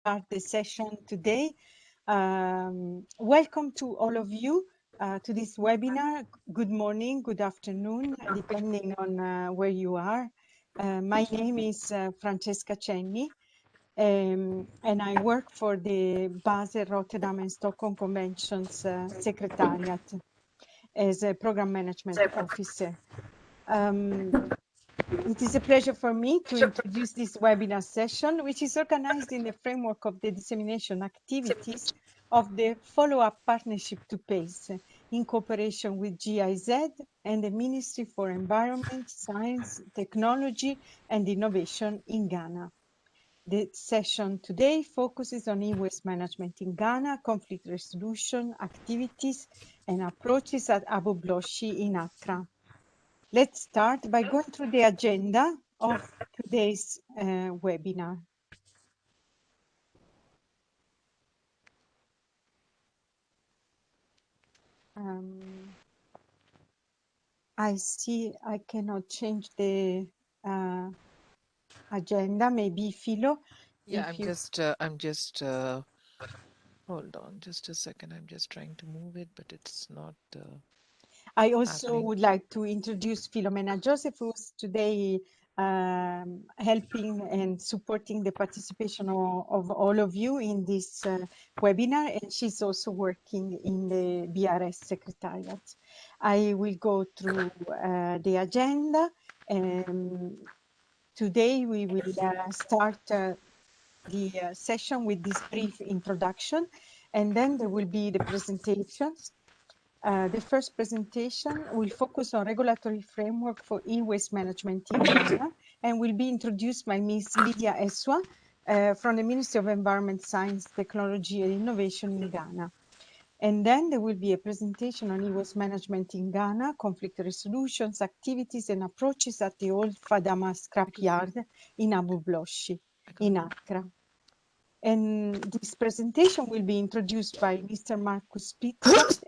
start the session today. Welcome to all of you to this webinar. Good morning, good afternoon, depending on where you are. My name is Francesca Cenni, and I work for the Basel, Rotterdam and Stockholm Conventions Secretariat as a Program Management Officer. It is a pleasure for me to introduce this webinar session, which is organized in the framework of the dissemination activities of the follow-up partnership to PACE in cooperation with GIZ and the Ministry for Environment, Science, Technology and Innovation in Ghana. The session today focuses on e-waste management in Ghana, conflict resolution activities and approaches at Agbogbloshi in Accra. Let's start by going through the agenda of today's webinar. I see I cannot change the agenda. Maybe Philo. Yeah, I'm just hold on just a second. I'm just trying to move it, but it's not. I also happening. would like to introduce Philomena Joseph, who's today helping and supporting the participation of all of you in this webinar, and she's also working in the BRS Secretariat. I will go through the agenda. Today we will start the session with this brief introduction, and then there will be the presentations. The first presentation will focus on regulatory framework for e-waste management in Ghana and will be introduced by Ms. Lydia Eswa from the Ministry of Environment, Science, Technology and Innovation in Ghana. And then there will be a presentation on e-waste management in Ghana, conflict resolutions, activities and approaches at the old Fadama scrapyard in Agbogbloshie in Accra. And this presentation will be introduced by Mr. Marcus Pizza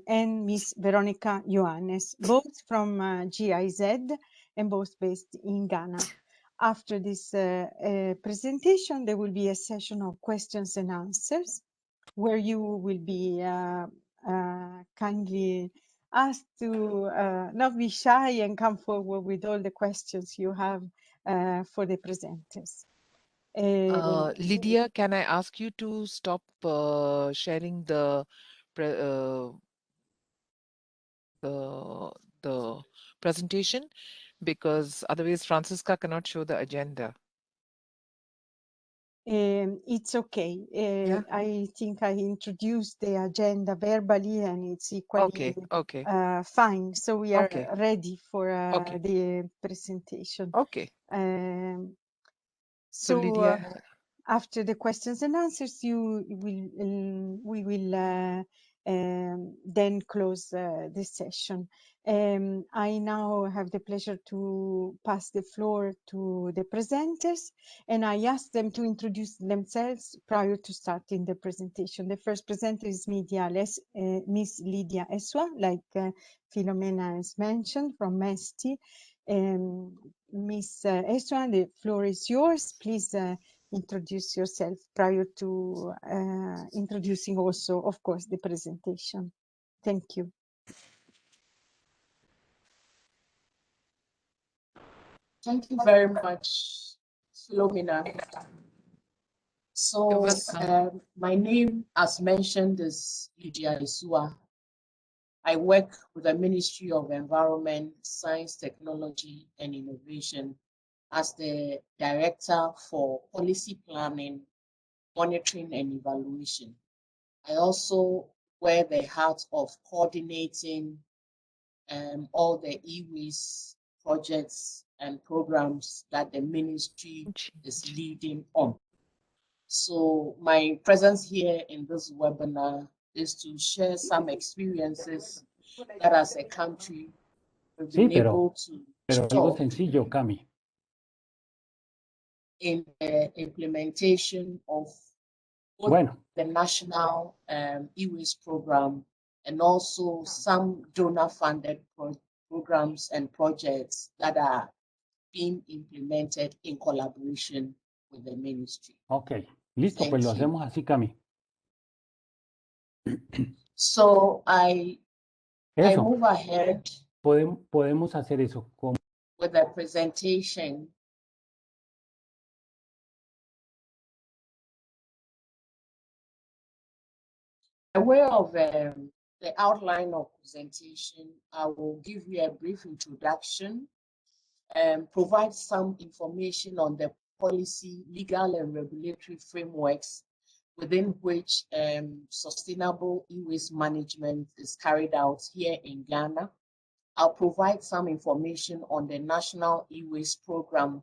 and Ms. Veronica Johannes, both from GIZ and both based in Ghana. After this presentation, there will be a session of questions and answers where you will be kindly asked to not be shy and come forward with all the questions you have for the presenters. Lydia, can I ask you to stop sharing the presentation, because otherwise Francisca cannot show the agenda. It's okay. I think I introduced the agenda verbally and it's equally fine. So we are ready for the presentation. So Lydia, after the questions and answers, we will then close the session. I now have the pleasure to pass the floor to the presenters, and I ask them to introduce themselves prior to starting the presentation. The first presenter is Ms. Lydia Eswa, like Philomena has mentioned, from MESTI. Ms. Eswa, the floor is yours. Please introduce yourself prior to introducing also, of course, the presentation. Thank you. Thank you very much, Philomena. So my name, as mentioned, is Lydia Eswa. I work with the Ministry of Environment, Science, Technology and Innovation as the Director for Policy Planning, Monitoring and Evaluation. I also wear the hat of coordinating all the e-waste projects and programs that the ministry is leading on. So my presence here in this webinar is to share some experiences that as a country we've been able to algo sencillo, Cami. In the implementation of both the national e-waste program and also some donor-funded programs and projects that are being implemented in collaboration with the ministry. Okay. Listo, pues lo Thank you. hacemos así, Cami. So I Eso, move ahead podemos hacer eso. with the presentation. By way of the outline of presentation, I will give you a brief introduction and provide some information on the policy, legal and regulatory frameworks within which sustainable e-waste management is carried out here in Ghana. I'll provide some information on the National E-Waste Program,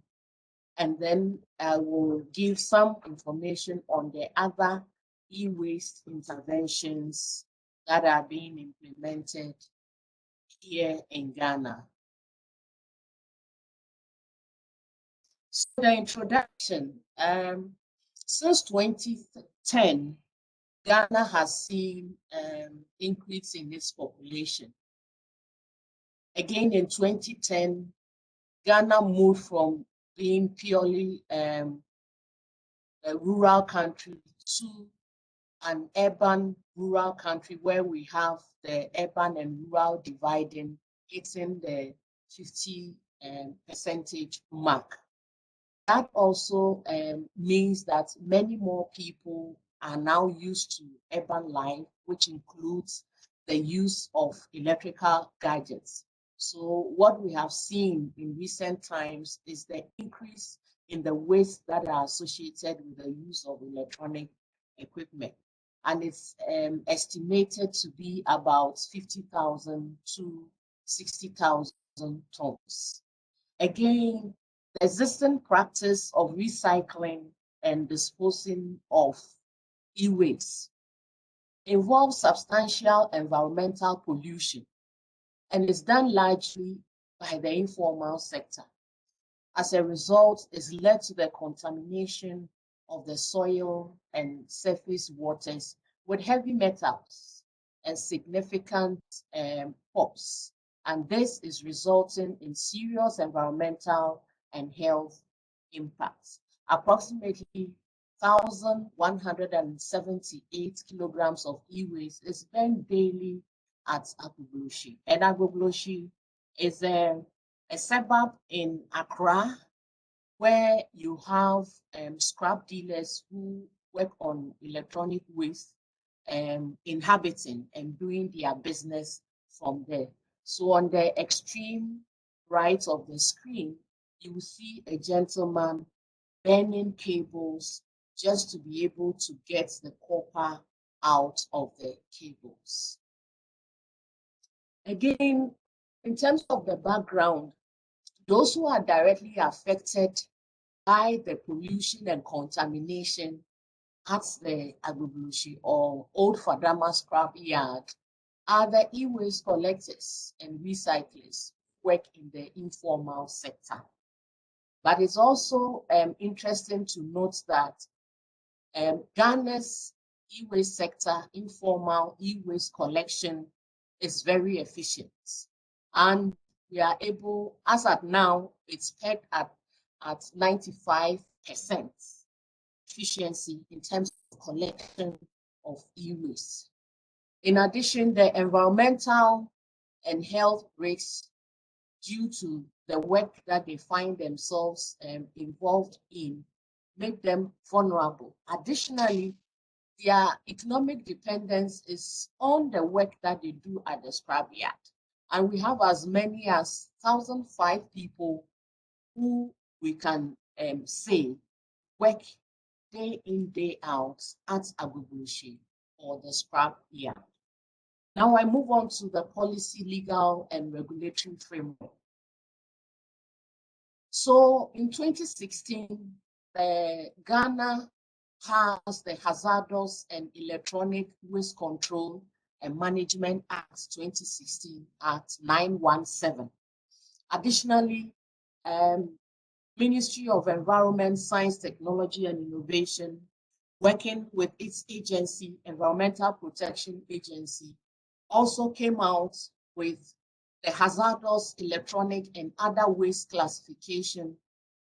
and then I will give some information on the other e-waste interventions that are being implemented here in Ghana. So the introduction, since 2010, Ghana has seen increase in its population. Again, in 2010, Ghana moved from being purely a rural country to an urban rural country where we have the urban and rural dividing hitting the 50 percentage mark. That also means that many more people are now used to urban life, which includes the use of electrical gadgets. So what we have seen in recent times is the increase in the waste that are associated with the use of electronic equipment. And it's estimated to be about 50,000 to 60,000 tons. Again, the existing practice of recycling and disposing of e-waste involves substantial environmental pollution and is done largely by the informal sector. As a result, it's led to the contamination of the soil and surface waters with heavy metals and significant POPs. And this is resulting in serious environmental and health impacts. Approximately 1,178 kilograms of e-waste is burned daily at Agbogbloshi. And Agbogbloshi is a suburb in Accra where you have scrap dealers who work on electronic waste inhabiting and doing their business from there. So on the extreme right of the screen, you will see a gentleman burning cables just to be able to get the copper out of the cables. Again, in terms of the background, those who are directly affected by the pollution and contamination at the Agbogbloshi or Old Fadama scrap yard are the e-waste collectors and recyclers who work in the informal sector. But it's also interesting to note that Ghana's e-waste sector, informal e-waste collection is very efficient. And we are able, as at now, it's pegged at 95% efficiency in terms of collection of e-waste. In addition, the environmental and health risks due to the work that they find themselves involved in make them vulnerable. Additionally, their economic dependence is on the work that they do at the scrap yard. And we have as many as 1,005 people who we can say work day in, day out at Agbogbloshi or the scrap yard. Now I move on to the policy, legal, and regulatory framework. So in 2016, Ghana has the Hazardous and Electronic Waste Control and Management Act 2016 Act 917. Additionally, Ministry of Environment, Science, Technology and Innovation, working with its agency, Environmental Protection Agency, also came out with the hazardous electronic and other waste classification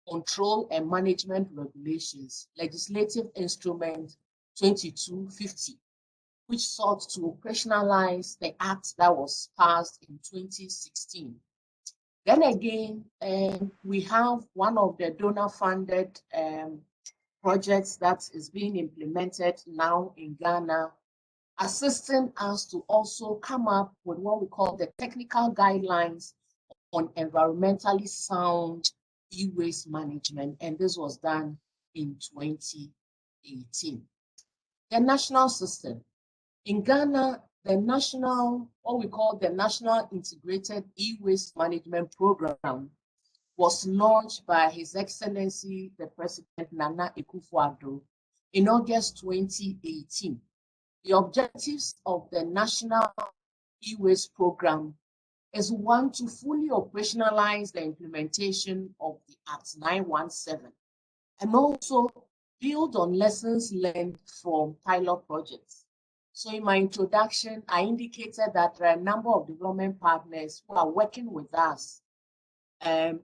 Control and Management Regulations, Legislative Instrument 2250, which sought to operationalize the act that was passed in 2016. Then again, we have one of the donor-funded projects that is being implemented now in Ghana, assisting us to also come up with what we call the technical guidelines on environmentally sound e-waste management, and this was done in 2018. The national system. In Ghana, the national, what we call the National Integrated E-Waste Management Program was launched by His Excellency, the President Nana Akufo-Addo in August 2018. The objectives of the National E-Waste Program is one, to fully operationalize the implementation of the Act 917 and also build on lessons learned from pilot projects. So in my introduction, I indicated that there are a number of development partners who are working with us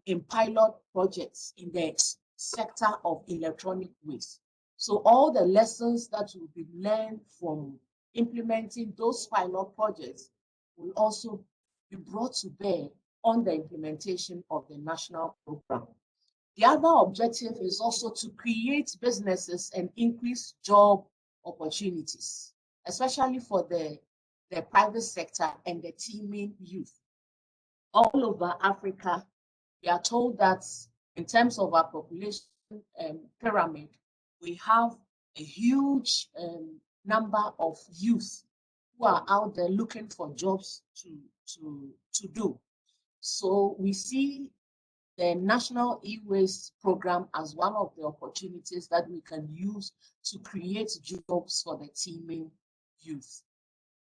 in pilot projects in the sector of electronic waste. So all the lessons that will be learned from implementing those pilot projects will also be brought to bear on the implementation of the national program. The other objective is also to create businesses and increase job opportunities, especially for the private sector and the teeming youth. All over Africa, we are told that in terms of our population pyramid, we have a huge number of youth who are out there looking for jobs to do. So we see the National E-Waste Program as one of the opportunities that we can use to create jobs for the teeming youth.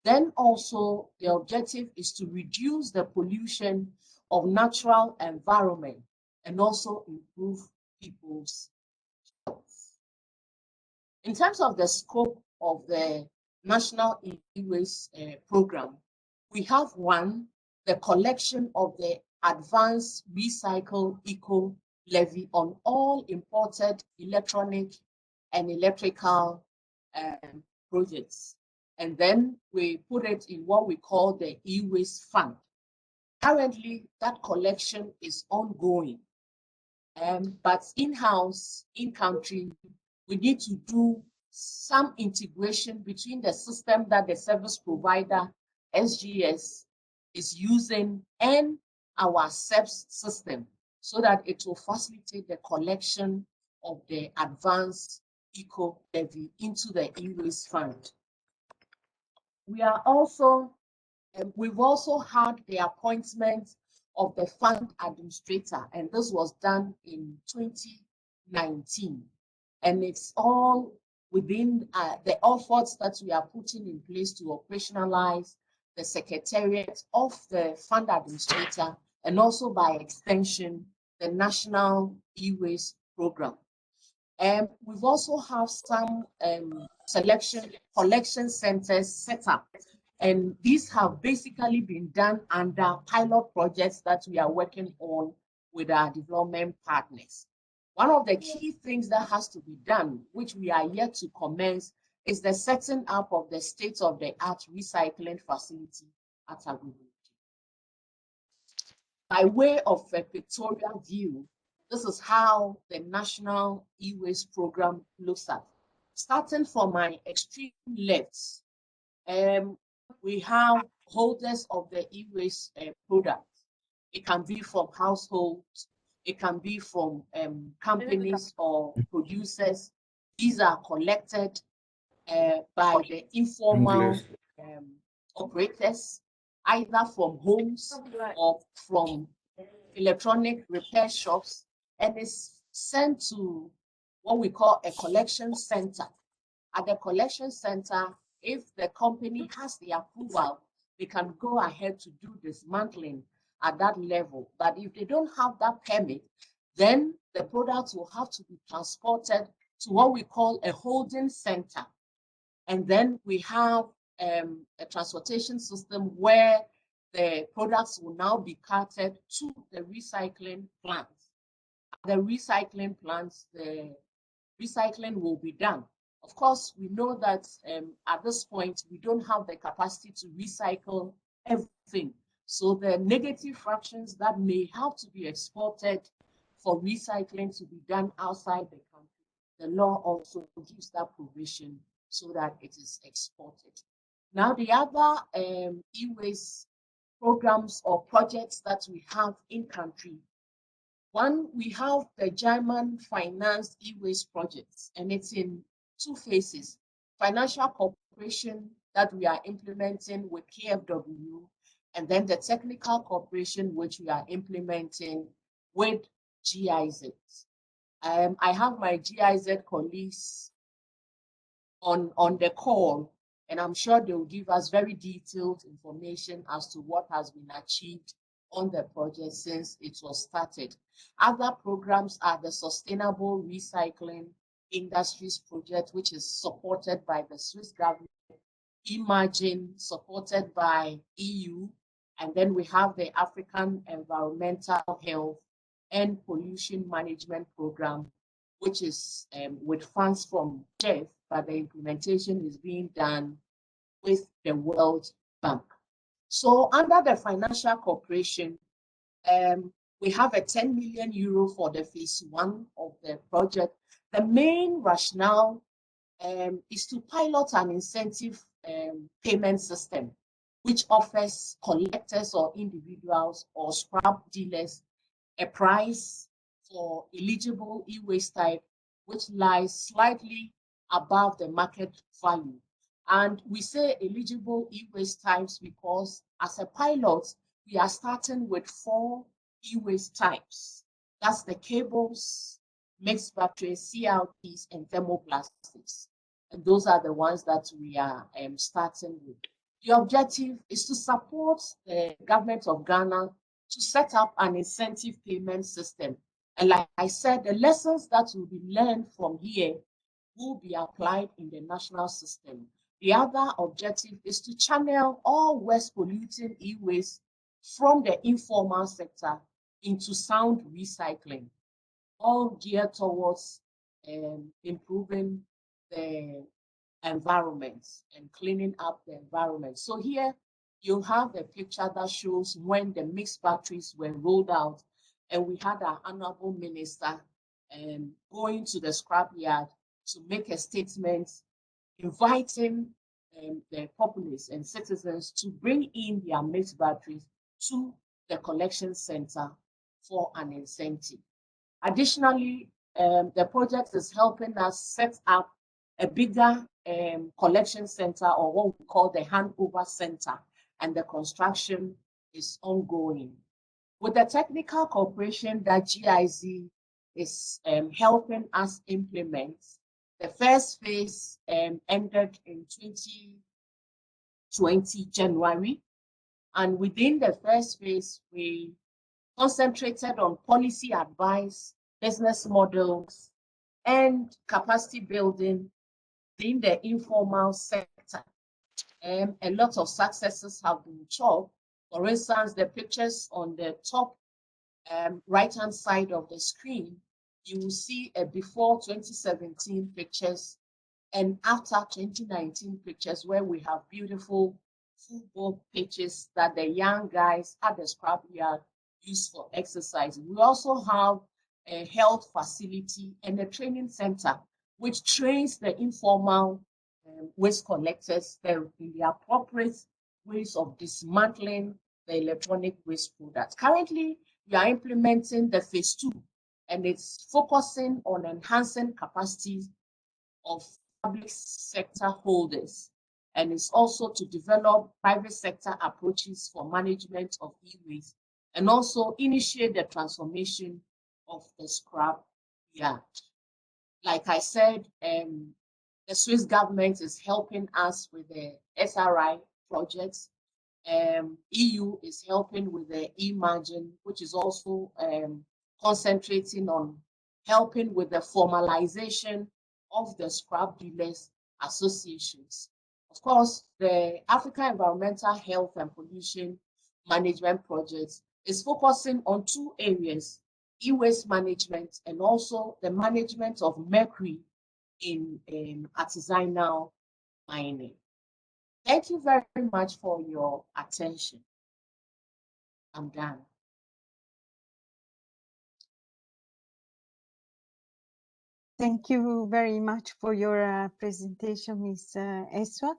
Then also the objective is to reduce the pollution of natural environment and also improve people's health. In terms of the scope of the National E-Waste Program, we have one, the collection of the advanced recycle eco levy on all imported electronic and electrical projects. And then we put it in what we call the e-waste fund. Currently, that collection is ongoing, but in-house, in-country, we need to do some integration between the system that the service provider, SGS, is using and our SEPS system, so that it will facilitate the collection of the advanced eco levy into the e-waste fund. We are also, we've also had the appointment of the fund administrator, and this was done in 2019. And it's all within the efforts that we are putting in place to operationalize the secretariat of the fund administrator, and also by extension, the National E-Waste Program. We've also have some collection centers set up, and these have basically been done under pilot projects that we are working on with our development partners. One of the key things that has to be done, which we are yet to commence, is the setting up of the state-of-the-art recycling facility at Agbogbloshi. By way of a pictorial view, this is how the National E-Waste Program looks at. Starting from my extreme left, we have holders of the e-waste products. It can be from households, it can be from companies or producers. These are collected by the informal operators, either from homes or from electronic repair shops, and is sent to what we call a collection center. At the collection center, if the company has the approval, they can go ahead to do dismantling at that level. But if they don't have that permit, then the products will have to be transported to what we call a holding center. And then we have a transportation system where the products will now be carted to the recycling plants. the recycling plants, the recycling will be done. Of course, we know that at this point, we don't have the capacity to recycle everything. So the negative fractions that may have to be exported for recycling to be done outside the country, the law also gives that provision so that it is exported. Now, the other e-waste programs or projects that we have in country. One, we have the German financed e-waste projects, and it's in two phases. Financial cooperation that we are implementing with KfW, and then the technical cooperation which we are implementing with GIZ. I have my GIZ colleagues on the call, and I'm sure they will give us very detailed information as to what has been achieved on the project since it was started. Other programs are the Sustainable Recycling Industries Project, which is supported by the Swiss government, Imagine, supported by EU, and then we have the African Environmental Health and Pollution Management Program, which is with funds from JEF, but the implementation is being done with the World Bank. So under the financial cooperation, we have a 10 million euro for the phase 1 of the project. The main rationale is to pilot an incentive payment system, which offers collectors or individuals or scrap dealers a price for eligible e-waste type, which lies slightly above the market value. And we say eligible e-waste types because as a pilot, we are starting with 4 e-waste types. That's the cables, mixed batteries, CRTs, and thermoplastics. And those are the ones that we are starting with. The objective is to support the government of Ghana to set up an incentive payment system. And like I said, the lessons that will be learned from here will be applied in the national system. The other objective is to channel all waste polluting e-waste from the informal sector into sound recycling, all geared towards improving the environment and cleaning up the environment. So here you have a picture that shows when the mixed batteries were rolled out, and we had our honorable minister going to the scrapyard to make a statement inviting the populace and citizens to bring in their mixed batteries to the collection center for an incentive. Additionally, the project is helping us set up a bigger collection center, or what we call the handover center, and the construction is ongoing. With the technical cooperation that GIZ is helping us implement, the first phase ended in 2020 January, and within the first phase, we concentrated on policy advice, business models, and capacity building in the informal sector. A lot of successes have been chalked. For instance, the pictures on the top right-hand side of the screen, you will see a before 2017 pictures and after 2019 pictures where we have beautiful football pitches that the young guys at the scrapyard use for exercise. We also have a health facility and a training center which trains the informal waste collectors in the appropriate ways of dismantling the electronic waste products. Currently, we are implementing the phase 2, and it's focusing on enhancing capacities of public sector holders, and it's also to develop private sector approaches for management of e-waste, and also initiate the transformation of the scrap yard. Like I said, the Swiss government is helping us with the SRI projects. EU is helping with the Imagine, which is also concentrating on helping with the formalization of the scrap dealers associations. Of course, the African Environmental Health and Pollution Management Project is focusing on 2 areas. e-waste management, and also the management of mercury in artisanal mining. Thank you very much for your attention. I'm done. Thank you very much for your presentation, Ms. Eswa.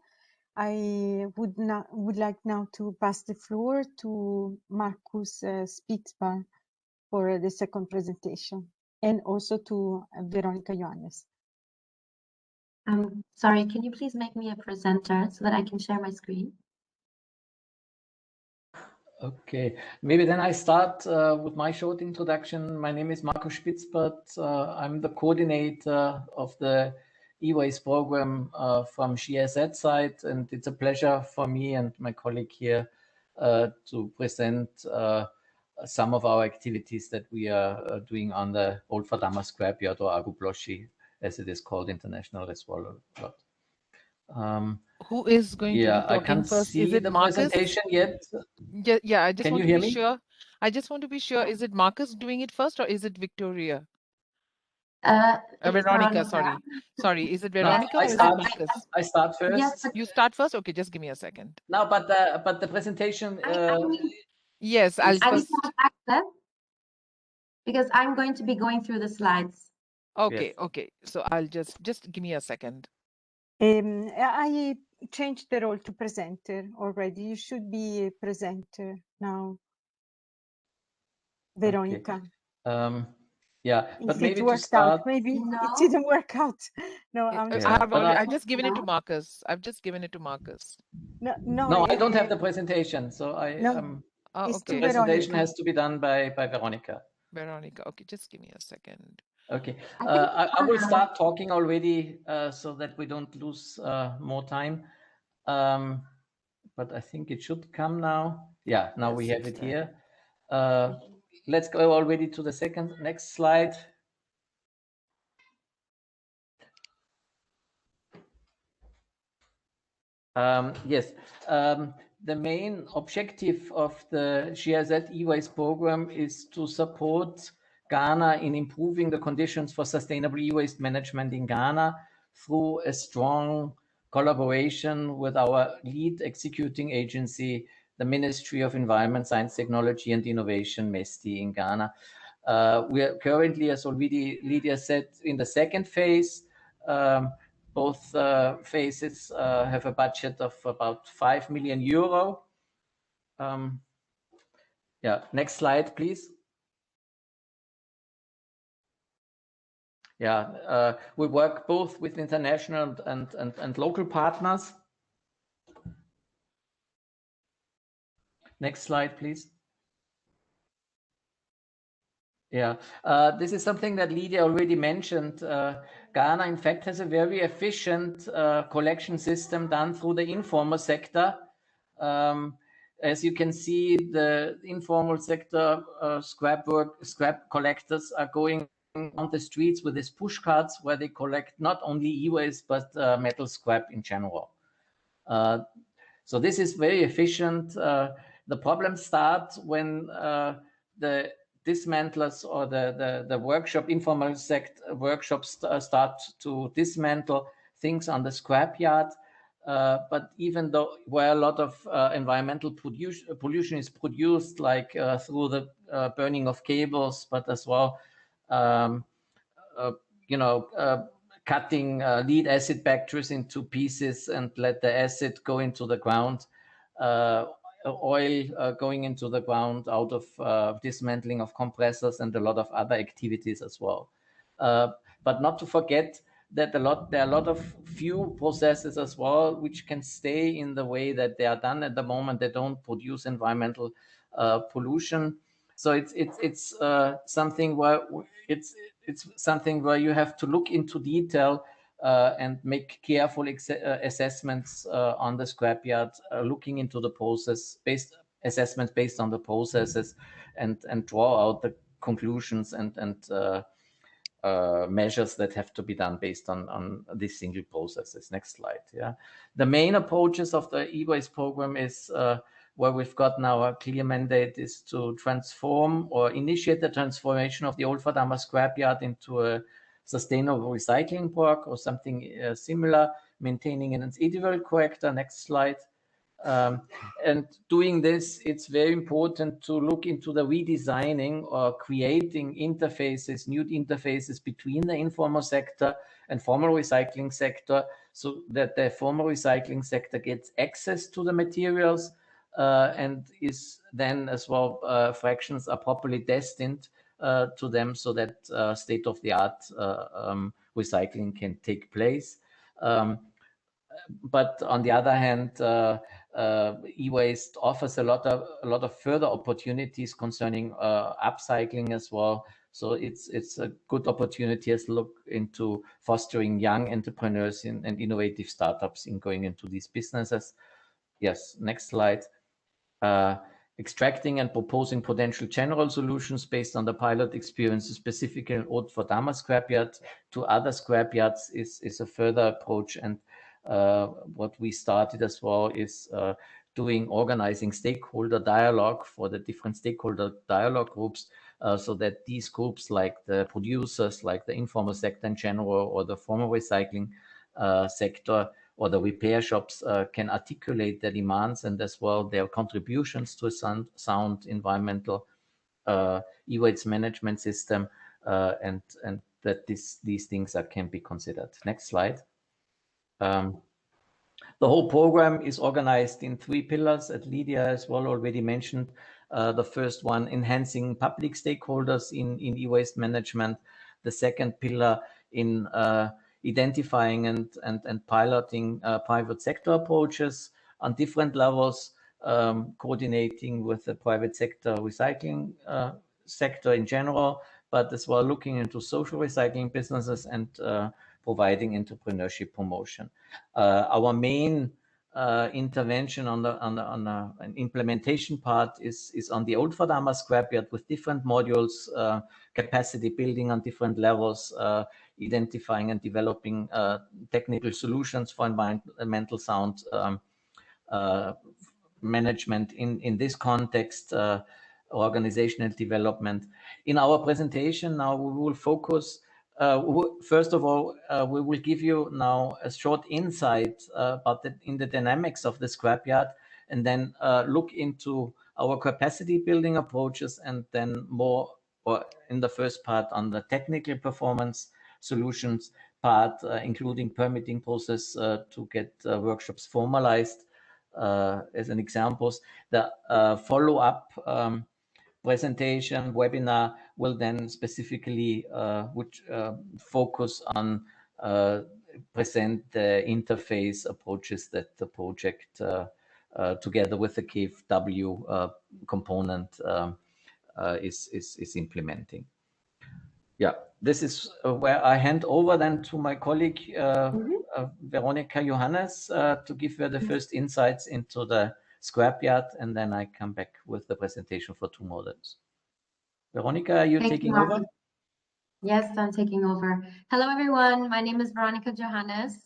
I would like now to pass the floor to Marcus Spitzbar for the second presentation, and also to Veronica Johannes. Sorry, can you please make me a presenter so that I can share my screen? Okay, maybe then I start with my short introduction. My name is Marco Spitzbert. I'm the coordinator of the e-waste program from GIZ side, and it's a pleasure for me and my colleague here to present some of our activities that we are doing on the Old Fadama scrapyard, or Agbogbloshi, as it is called, International Reservoir Lot. Who is going to be I talking can't first? see Is it the Marcus? presentation yet. Yeah, I just Can want you to hear be me? sure. I just want to be sure, is it Marcus doing it first or is it Victoria? It's Veronica, Veronica. sorry. Is it No, Veronica or is it Marcus? I start first. Yes, You start first? Okay, just give me a second. No, but the presentation. Yes, I I'll need first. to have access because I'm going to be going through the slides. Okay, Yes. okay. So I'll just give me a second. I changed the role to presenter already. You should be a presenter now, Veronica. Okay. Yeah, but If maybe it to worked start. out, maybe it No. didn't work out. No, I'm Yeah, but I've just given it to Marcus. I've just given it to Marcus. no, I don't have the presentation, so no. It's Okay. to the presentation Veronica. has to be done by Veronica. Veronica. Okay, just give me a second. Okay, I will start talking already so that we don't lose more time. But I think it should come now. Yeah, now Yes, we have it's it there. here. Let's go already to the next slide. Yes, the main objective of the GIZ e-waste program is to support Ghana in improving the conditions for sustainable e-waste management in Ghana through a strong collaboration with our lead executing agency, the Ministry of Environment, Science, Technology and Innovation, MESTI, in Ghana. We are currently, as already Lydia said, in the second phase. Both phases have a budget of about 5 million euro. Yeah, next slide, please. Yeah, we work both with international and local partners. Next slide, please. Yeah, this is something that Lydia already mentioned. Ghana, in fact, has a very efficient collection system done through the informal sector. As you can see, the informal sector scrap collectors are going on the streets with these push carts where they collect not only e-waste, but metal scrap in general. So this is very efficient. The problems start when the dismantlers or the workshop, informal sector workshops start to dismantle things on the scrapyard. But even though where a lot of environmental pollution is produced, like through the burning of cables, but as well, cutting lead acid batteries into pieces and let the acid go into the ground, oil going into the ground out of dismantling of compressors and a lot of other activities as well. But not to forget that there are a lot of few processes as well which can stay in the way that they are done at the moment. They don't produce environmental pollution. So it's something where it's something where you have to look into detail and make careful assessments on the scrapyard, looking into the assessments based on the processes, and draw out the conclusions and measures that have to be done based on these single processes. Next slide. Yeah, the main approaches of the e-waste program is where we've got now a clear mandate is to transform or initiate the transformation of the old Fadama scrapyard into a sustainable recycling park or something similar, maintaining an individual corrector. Next slide. And doing this, it's very important to look into the redesigning or creating interfaces, new interfaces between the informal sector and formal recycling sector, so that the formal recycling sector gets access to the materials and is then as well fractions are properly destined to them, so that state-of-the-art recycling can take place. But on the other hand, e-waste offers a lot of further opportunities concerning upcycling as well. So it's a good opportunity to look into fostering young entrepreneurs and innovative startups in going into these businesses. Yes, next slide. Extracting and proposing potential general solutions based on the pilot experiences specifically in Old Fadama scrapyard to other scrapyards is a further approach. And what we started as well is organizing stakeholder dialogue for the different stakeholder dialogue groups, so that these groups, like the producers, like the informal sector in general, or the formal recycling sector, or the repair shops, can articulate their demands and as well their contributions to a sound environmental e-waste management system, and that these things can be considered. Next slide. The whole program is organized in 3 pillars, as Lydia as well already mentioned. The first one, enhancing public stakeholders in e-waste management. The second pillar in identifying and piloting private sector approaches on different levels, coordinating with the private sector recycling sector in general, but as well looking into social recycling businesses and providing entrepreneurship promotion. Our main intervention on an implementation part is on the Old Fadama scrapyard with different modules, capacity building on different levels, identifying and developing technical solutions for environmental sound management in this context, organizational development. In our presentation now, we will focus, first of all, we will give you now a short insight about in the dynamics of the scrapyard, and then look into our capacity building approaches, and then more, or in the first part, on the technical performance solutions part, including permitting process to get workshops formalized. As an examples, the follow-up presentation webinar will then specifically focus on present the interface approaches that the project together with the KfW component is implementing. Yeah, this is where I hand over then to my colleague Veronika Johannes to give her the first insights into the scrapyard, and then I come back with the presentation for 2 models. Veronika, are you taking over? Yes, I'm taking over. Hello, everyone. My name is Veronika Johannes.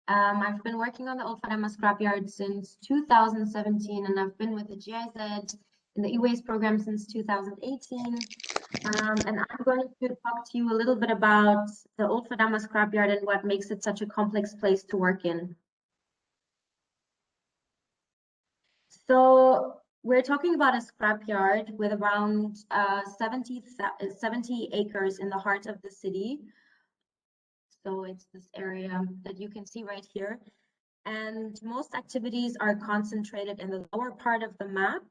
I've been working on the Old Fadama scrapyard since 2017, and I've been with the GIZ in the e-waste program since 2018. And I'm going to talk to you a little bit about the Old Fadama scrapyard and what makes it such a complex place to work in. So we're talking about a scrapyard with around 70 acres in the heart of the city. So it's this area that you can see right here. And most activities are concentrated in the lower part of the map.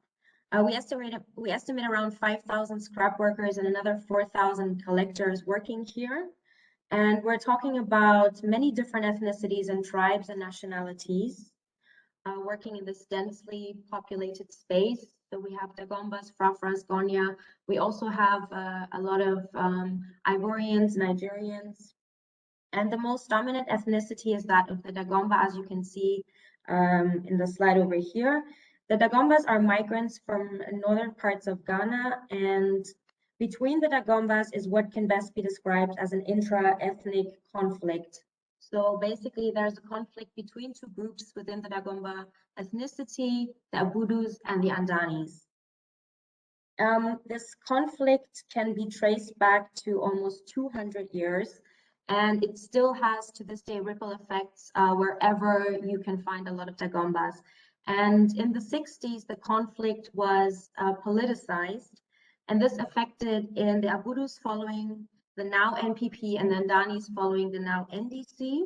We estimate around 5,000 scrap workers and another 4,000 collectors working here. And we're talking about many different ethnicities and tribes and nationalities working in this densely populated space. So we have Dagombas, Frafras, Gonya. We also have a lot of Ivorians, Nigerians. And the most dominant ethnicity is that of the Dagomba, as you can see in the slide over here. The Dagombas are migrants from northern parts of Ghana, and between the Dagombas is what can best be described as an intra-ethnic conflict. So basically, there's a conflict between two groups within the Dagomba ethnicity, the Abudus and the Andanis. This conflict can be traced back to almost 200 years, and it still has to this day ripple effects wherever you can find a lot of Dagombas. And in the 60s, the conflict was politicized, and this affected in the Abudus following the now NPP and the Andanis following the now NDC.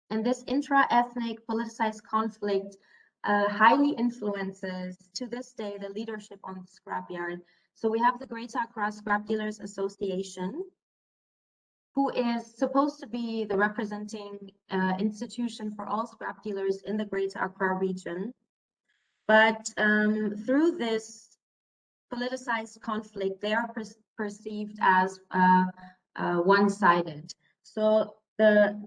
And this intra-ethnic politicized conflict highly influences, to this day, the leadership on the scrapyard. So we have the Greater Accra Scrap Dealers Association, who is supposed to be the representing institution for all scrap dealers in the Greater Accra region. But through this politicized conflict, they are perceived as one-sided. So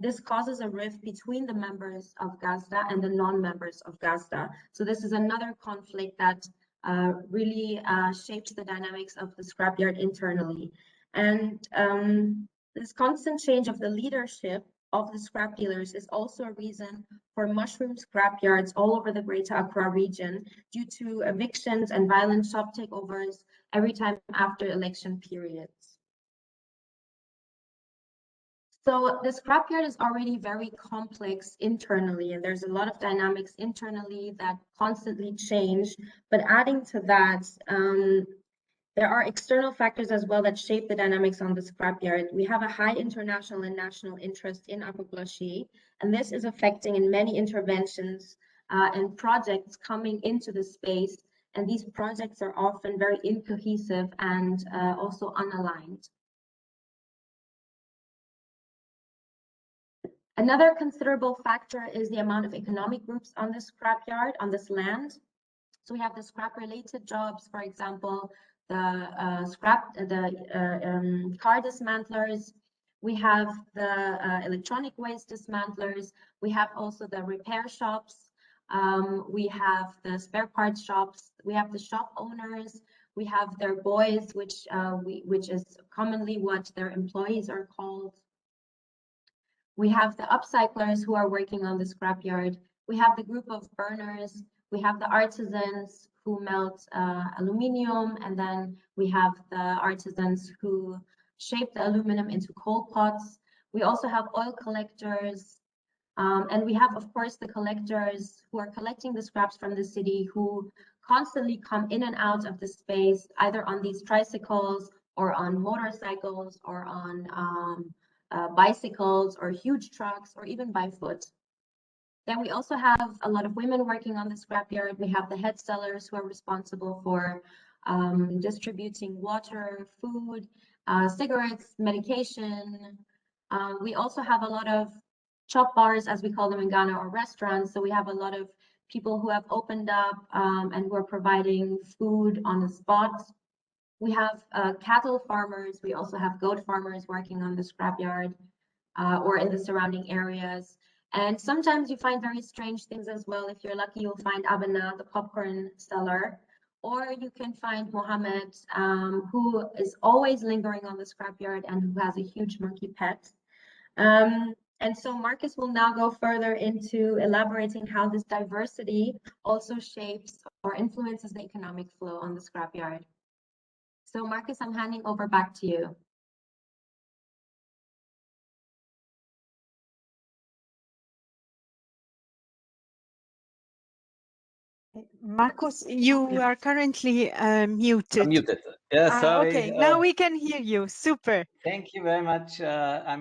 this causes a rift between the members of GASDA and the non-members of GASDA. So this is another conflict that really shaped the dynamics of the scrapyard internally. And this constant change of the leadership of the scrap dealers is also a reason for mushroom scrapyards all over the Greater Accra region due to evictions and violent shop takeovers every time after election periods. So the scrapyard is already very complex internally, and there's a lot of dynamics internally that constantly change. But adding to that, there are external factors as well that shape the dynamics on the scrapyard. We have a high international and national interest in Agbogbloshie, and this is affecting in many interventions and projects coming into the space. And these projects are often very incohesive and also unaligned. Another considerable factor is the amount of economic groups on this scrapyard, on this land. So we have the scrap-related jobs, for example, the car dismantlers. We have the electronic waste dismantlers. We have also the repair shops. We have the spare parts shops. We have the shop owners. We have their boys, which is commonly what their employees are called. We have the upcyclers who are working on the scrapyard. We have the group of burners. We have the artisans who melt aluminium, and then we have the artisans who shape the aluminum into coal pots. We also have oil collectors, and we have, of course, the collectors who are collecting the scraps from the city, who constantly come in and out of the space, either on these tricycles or on motorcycles or on bicycles or huge trucks or even by foot. Then we also have a lot of women working on the scrapyard. We have the head sellers who are responsible for distributing water, food, cigarettes, medication. We also have a lot of chop bars, as we call them in Ghana, or restaurants. So we have a lot of people who have opened up and who are providing food on the spot. We have cattle farmers. We also have goat farmers working on the scrapyard or in the surrounding areas. And sometimes you find very strange things as well. If you're lucky, you'll find Abena, the popcorn seller, or you can find Mohammed, who is always lingering on the scrapyard and who has a huge monkey pet. And so Marcus will now go further into elaborating how this diversity also shapes or influences the economic flow on the scrapyard. So Marcus, I'm handing over back to you. Marcus, you are currently muted. I'm muted. Yeah, sorry. Okay, now we can hear you. Super. Thank you very much. I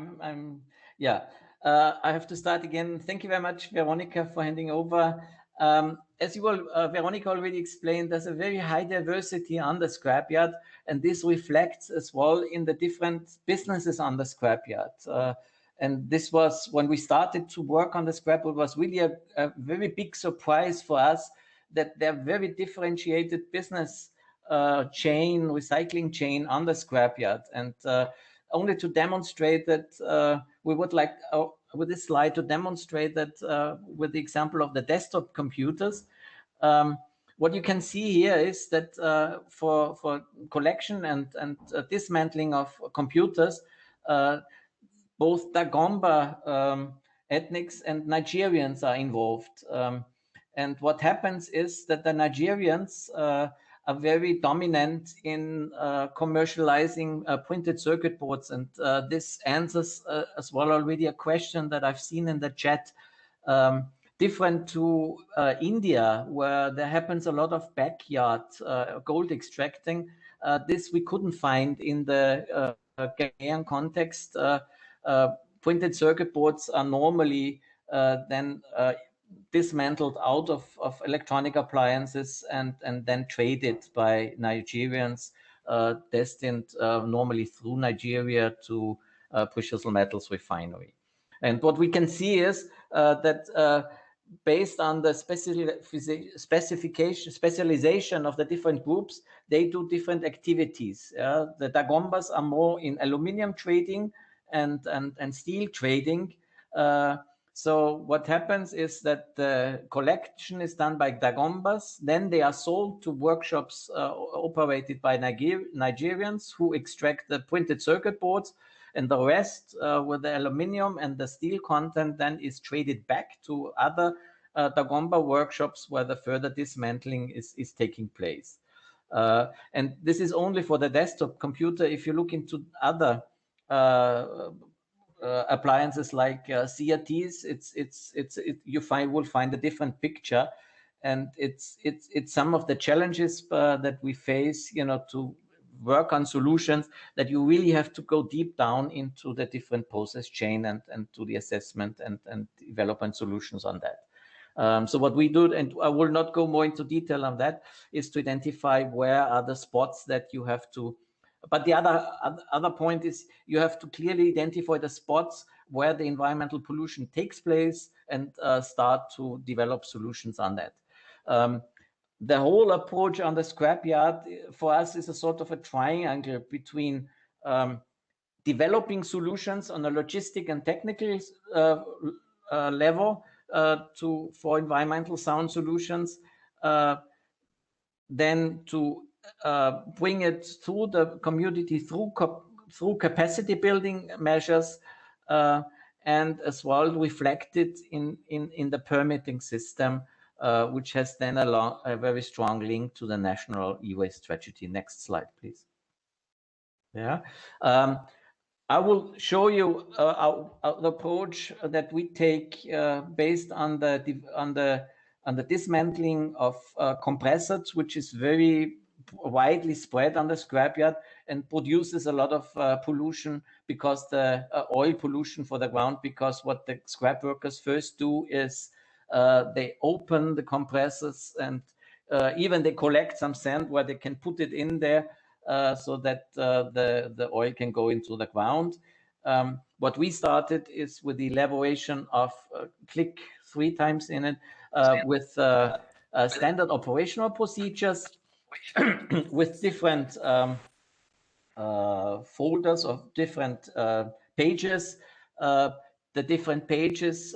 have to start again. Thank you very much, Veronica, for handing over. As you all, Veronica already explained, there's a very high diversity on the scrapyard, and this reflects as well in the different businesses on the scrapyard. And this was, when we started to work on the scrap, it was really a very big surprise for us that they're very differentiated business recycling chain on the scrapyard. And only to demonstrate that, we would like with this slide to demonstrate that with the example of the desktop computers. What you can see here is that for collection and dismantling of computers, both Dagomba ethnics and Nigerians are involved. And what happens is that the Nigerians are very dominant in commercializing printed circuit boards. And this answers as well already a question that I've seen in the chat. Different to India, where there happens a lot of backyard gold extracting. This we couldn't find in the Ghanaian context. Printed circuit boards are normally then dismantled out of electronic appliances and then traded by Nigerians destined normally through Nigeria to precious metals refinery. And what we can see is that based on the specialization of the different groups, they do different activities. The Dagombas are more in aluminum trading and steel trading. So what happens is that the collection is done by Dagombas, then they are sold to workshops operated by Nigerians who extract the printed circuit boards, and the rest with the aluminum and the steel content then is traded back to other Dagomba workshops where the further dismantling is taking place. And this is only for the desktop computer. If you look into other appliances like CRTs, you will find a different picture, and it's some of the challenges that we face, to work on solutions that you really have to go deep down into the different process chain and to the assessment and development solutions on that. So what we do, and I will not go more into detail on that, is to identify where are the spots that you have to. But the other point is you have to clearly identify the spots where the environmental pollution takes place and start to develop solutions on that. The whole approach on the scrapyard for us is a sort of a triangle between developing solutions on a logistic and technical level for environmental sound solutions, then to bring it through the community through capacity building measures, and as well reflected in the permitting system, which has then a very strong link to the national e-waste strategy. Next slide, please. Yeah. I will show you the approach that we take based on the dismantling of compressors, which is very widely spread on the scrapyard and produces a lot of pollution, because the oil pollution for the ground, because what the scrap workers first do is they open the compressors and even they collect some sand where they can put it in there so that the oil can go into the ground. What we started is with the elaboration of click 3 times in it with standard operational procedures with different folders of different pages. The different pages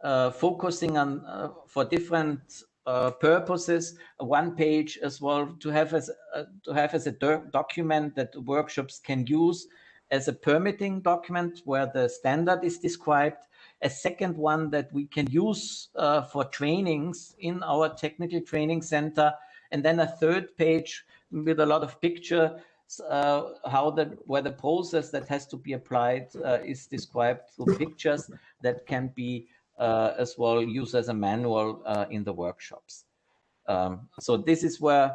focusing on for different purposes. One page as well to have as a document that workshops can use as a permitting document where the standard is described. A second one that we can use for trainings in our technical training center, and then a third page with a lot of pictures where the process that has to be applied is described through pictures that can be as well used as a manual in the workshops. So this is where,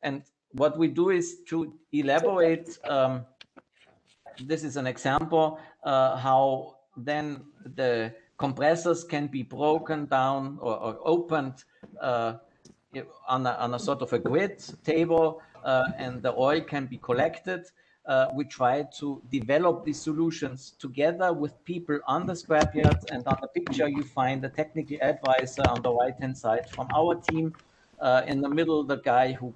and what we do is to elaborate. This is an example how then the compressors can be broken down or opened on a sort of a grid table, and the oil can be collected. We try to develop these solutions together with people on the scrapyard, and on the picture you find the technical advisor on the right-hand side from our team. In the middle, the guy who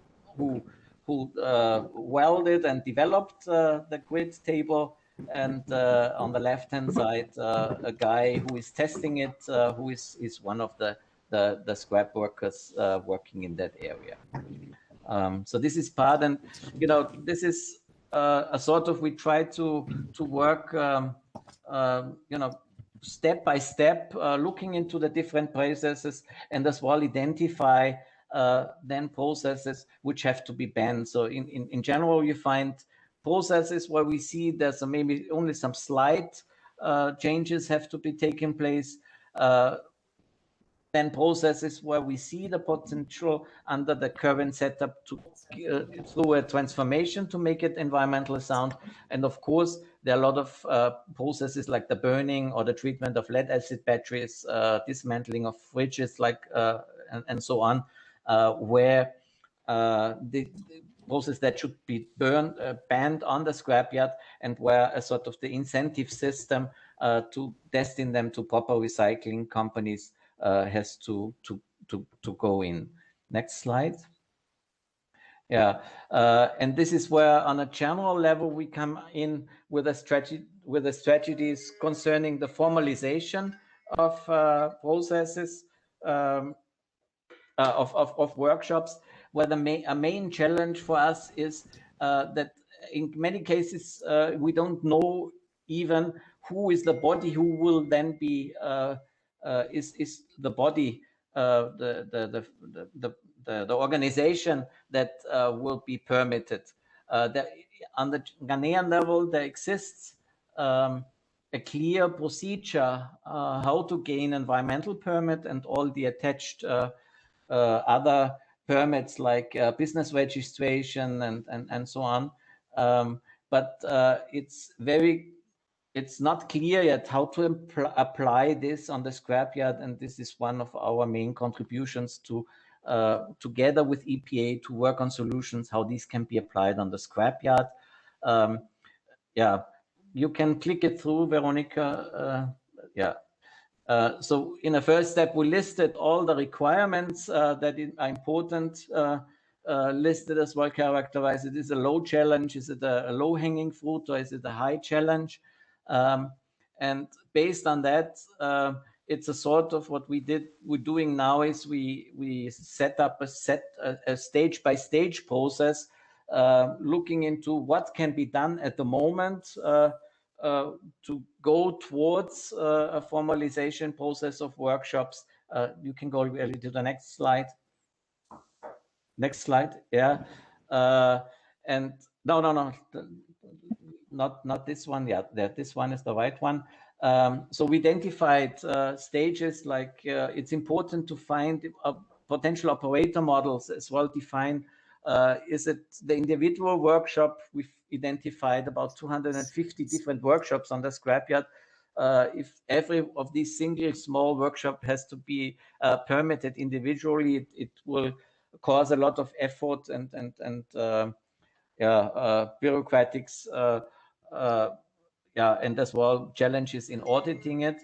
welded and developed the grid table, and on the left-hand side, a guy who is testing it, who is one of the scrap workers working in that area. So this is part, and this is a sort of, we try to work step by step, looking into the different processes, and as well identify then processes which have to be banned. So in general, you find processes where we see there's maybe only some slight changes have to be taking place. Then processes where we see the potential under the current setup to through a transformation to make it environmentally sound. And of course, there are a lot of processes like the burning or the treatment of lead acid batteries, dismantling of fridges, like and so on, where the process that should be banned on the scrapyard, and where a sort of the incentive system to destine them to proper recycling companies has to go in. Next slide. Yeah, and this is where, on a general level, we come in with a strategy, with the strategies concerning the formalization of processes, of workshops, where a main challenge for us is that in many cases we don't know even who is the body who will then be is the body, the organization that will be permitted. On the Ghanaian level, there exists a clear procedure how to gain environmental permit and all the attached other permits like business registration and so on. But it's not clear yet how to apply this on the scrapyard, and this is one of our main contributions to together with EPA to work on solutions how these can be applied on the scrapyard. Yeah, you can click it through, Veronica. Yeah. So in a first step, we listed all the requirements that are important, listed as well, characterized. Is it a low challenge? Is it a low-hanging fruit, or is it a high challenge? And based on that, it's a sort of what we're doing now is we set up a stage-by-stage process, looking into what can be done at the moment to go towards a formalization process of workshops. You can go really to the next slide. Next slide, yeah. And no, not this one. Yeah, this one is the right one. So we identified stages like it's important to find potential operator models as well, define is it the individual workshop. We've identified about 250 different workshops on the scrapyard. If every of these single small workshop has to be permitted individually, it will cause a lot of effort and bureaucratics, and as well challenges in auditing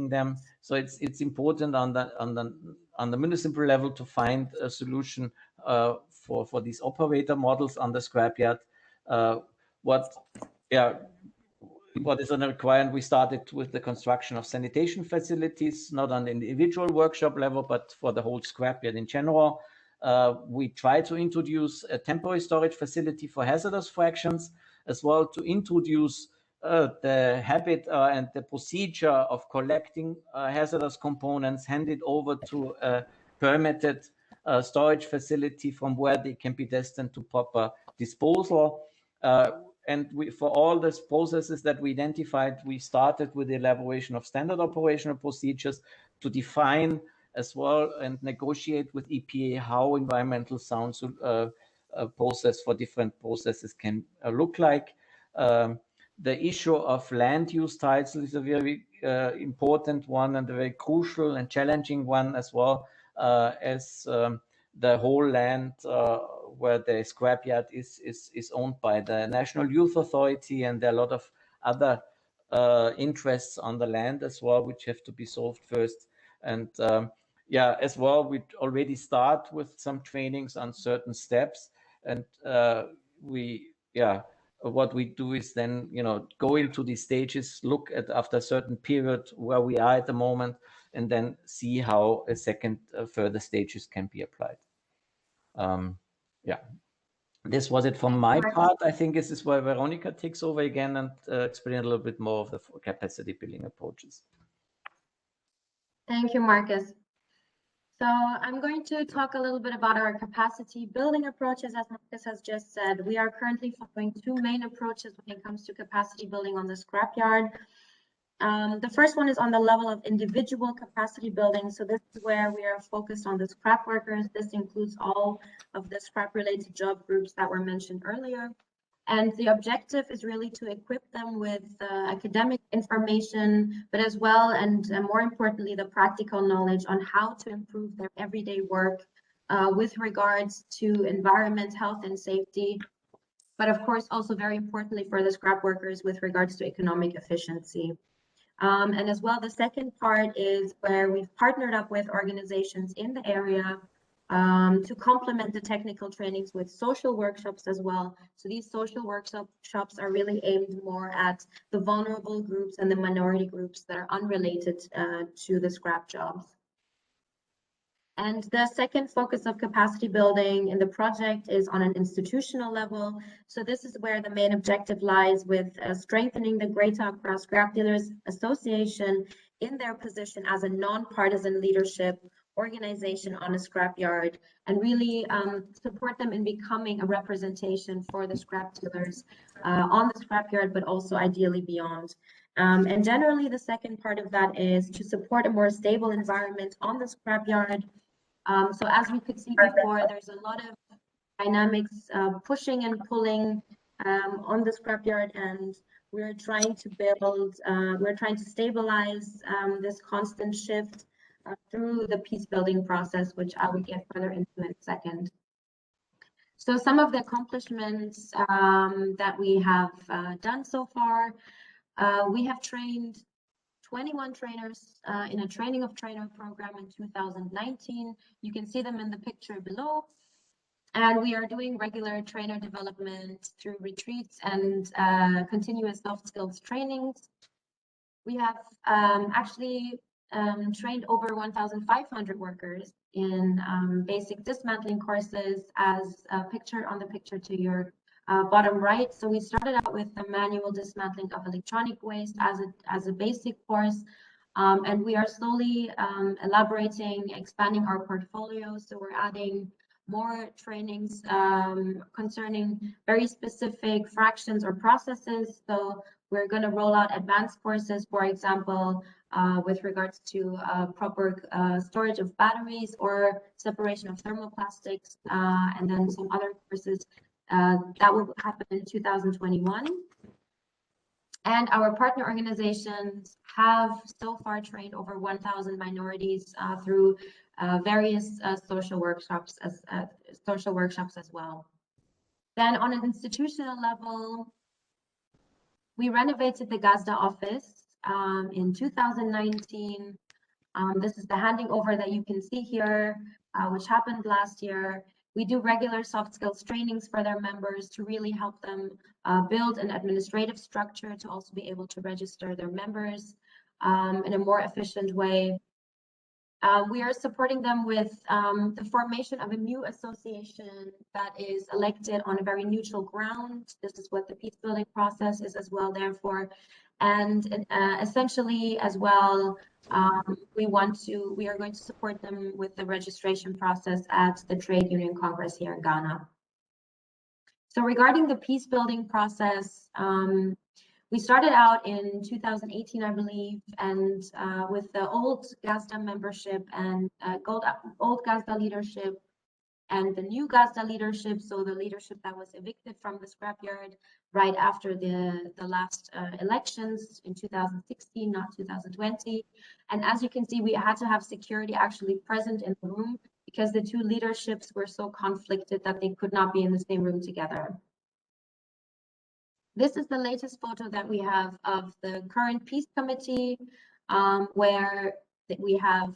them. So it's important on the municipal level to find a solution for these operator models on the scrapyard. What is a requirement? We started with the construction of sanitation facilities, not on the individual workshop level, but for the whole scrapyard in general. We try to introduce a temporary storage facility for hazardous fractions, as well to introduce the habit and the procedure of collecting hazardous components, handed over to a permitted storage facility from where they can be destined to proper disposal. And for all these processes that we identified, we started with the elaboration of standard operational procedures to define as well and negotiate with EPA how environmental sound process for different processes can look like. The issue of land use titles is a very important one and a very crucial and challenging one as well, as the whole land where the scrapyard is owned by the National Youth Authority, and there are a lot of other interests on the land as well, which have to be solved first. And as well, we already start with some trainings on certain steps, and what we do is then go into these stages, look at after a certain period where we are at the moment, and then see how a second further stages can be applied. This was it from my part. I think this is where Veronica takes over again and explain a little bit more of the capacity building approaches. Thank you, Marcus. So I'm going to talk a little bit about our capacity building approaches. As Marcus has just said, we are currently following two main approaches when it comes to capacity building on the scrapyard. The first one is on the level of individual capacity building. So this is where we are focused on the scrap workers. This includes all of the scrap related job groups that were mentioned earlier. And the objective is really to equip them with academic information, but as well, and more importantly, the practical knowledge on how to improve their everyday work with regards to environment, health, and safety. But of course, also very importantly for the scrap workers with regards to economic efficiency. And as well, the second part is where we've partnered up with organizations in the area to complement the technical trainings with social workshops as well. So these social workshops are really aimed more at the vulnerable groups and the minority groups that are unrelated to the scrap jobs. And the second focus of capacity building in the project is on an institutional level. So this is where the main objective lies with strengthening the Greater Accra Scrap Dealers Association in their position as a non-partisan leadership organization on a scrapyard, and really support them in becoming a representation for the scrap dealers on the scrapyard, but also ideally beyond. And generally, the second part of that is to support a more stable environment on the scrapyard. So as we could see before, there's a lot of dynamics pushing and pulling on the scrapyard, and we're trying to build, we're trying to stabilize this constant shift through the peace building process, which I will get further into in a second. So some of the accomplishments that we have done so far, we have trained 21 trainers in a training of trainer program in 2019. You can see them in the picture below. And we are doing regular trainer development through retreats and continuous soft skills trainings. We have actually trained over 1,500 workers in basic dismantling courses, as pictured on the picture to your bottom right. So we started out with the manual dismantling of electronic waste as a basic course, and we are slowly elaborating, expanding our portfolio. So we're adding more trainings concerning very specific fractions or processes. So we're going to roll out advanced courses, for example, with regards to proper storage of batteries or separation of thermoplastics, and then some other courses that will happen in 2021. And our partner organizations have so far trained over 1,000 minorities through various social workshops as well. Then on an institutional level, we renovated the Gazda office in 2019. This is the handing over that you can see here, which happened last year. We do regular soft skills trainings for their members to really help them build an administrative structure to also be able to register their members in a more efficient way. We are supporting them with the formation of a new association that is elected on a very neutral ground. This is what the peace building process is as well, therefore. And essentially as well, we are going to support them with the registration process at the Trade Union Congress here in Ghana. So regarding the peace building process, we started out in 2018, I believe, and with the old Gazda membership and old Gazda leadership and the new Gazda leadership, so the leadership that was evicted from the scrapyard right after the last elections in 2016, not 2020. And as you can see, we had to have security actually present in the room because the two leaderships were so conflicted that they could not be in the same room together. This is the latest photo that we have of the current peace committee, where we have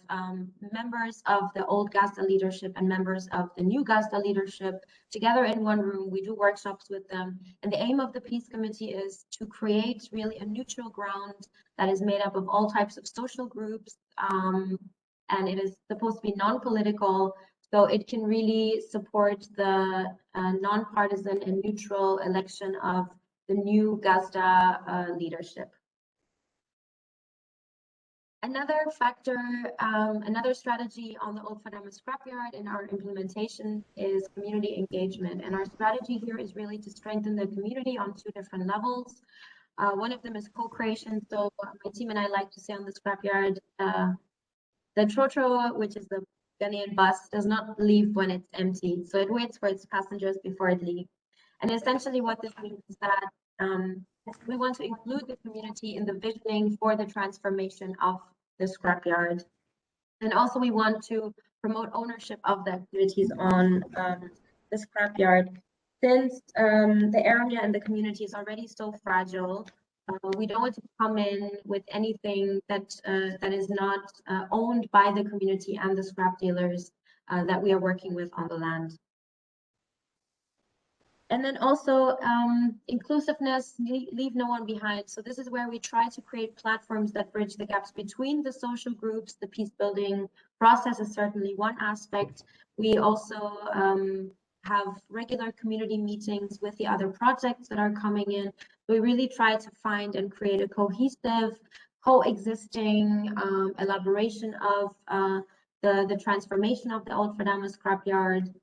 members of the old Gazda leadership and members of the new Gazda leadership together in one room. We do workshops with them. And the aim of the peace committee is to create really a neutral ground that is made up of all types of social groups. And it is supposed to be non-political So it can really support the non-partisan and neutral election of the new Gazda leadership. Another factor, another strategy on the Old Fadama scrapyard in our implementation is community engagement. And our strategy here is really to strengthen the community on 2 different levels. One of them is co-creation. So my team and I like to say on the scrapyard, the trotro, which is the Ghanaian bus, does not leave when it's empty. So it waits for its passengers before it leaves. And essentially what this means is that we want to include the community in the visioning for the transformation of the scrapyard. And also we want to promote ownership of the activities on the scrapyard. Since the area and the community is already so fragile, we don't want to come in with anything that that is not owned by the community and the scrap dealers that we are working with on the land. And then also inclusiveness, leave no one behind. So this is where we try to create platforms that bridge the gaps between the social groups. The peace building process is certainly one aspect. We also have regular community meetings with the other projects that are coming in. We really try to find and create a cohesive, coexisting elaboration of the transformation of the Old Fadama scrapyard.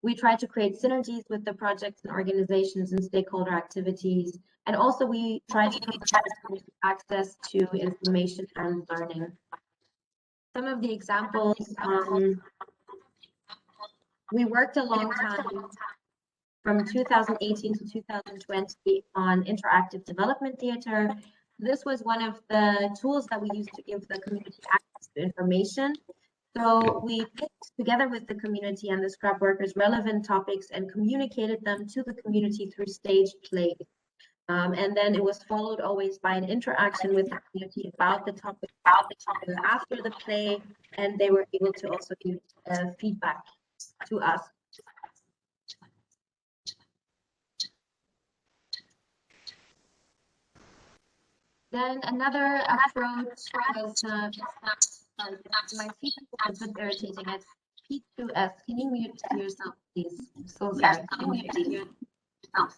We try to create synergies with the projects and organizations and stakeholder activities. And also we try to provide access to information and learning. Some of the examples, we worked a long time from 2018 to 2020 on interactive development theater. This was one of the tools that we used to give the community access to information. So we picked together with the community and the scrap workers relevant topics and communicated them to the community through staged plays. And then it was followed always by an interaction with the community about the topic after the play, and they were able to also give feedback to us. Then another approach was my feet are a bit irritating. It's P2S. Can you mute yourself, please? I'm so sorry. Can you mute yourself?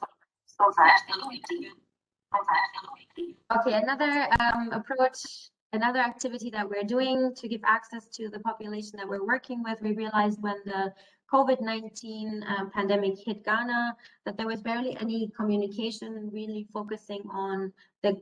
Okay, another approach, another activity that we're doing to give access to the population that we're working with. We realized when the COVID-19 pandemic hit Ghana that there was barely any communication really focusing on the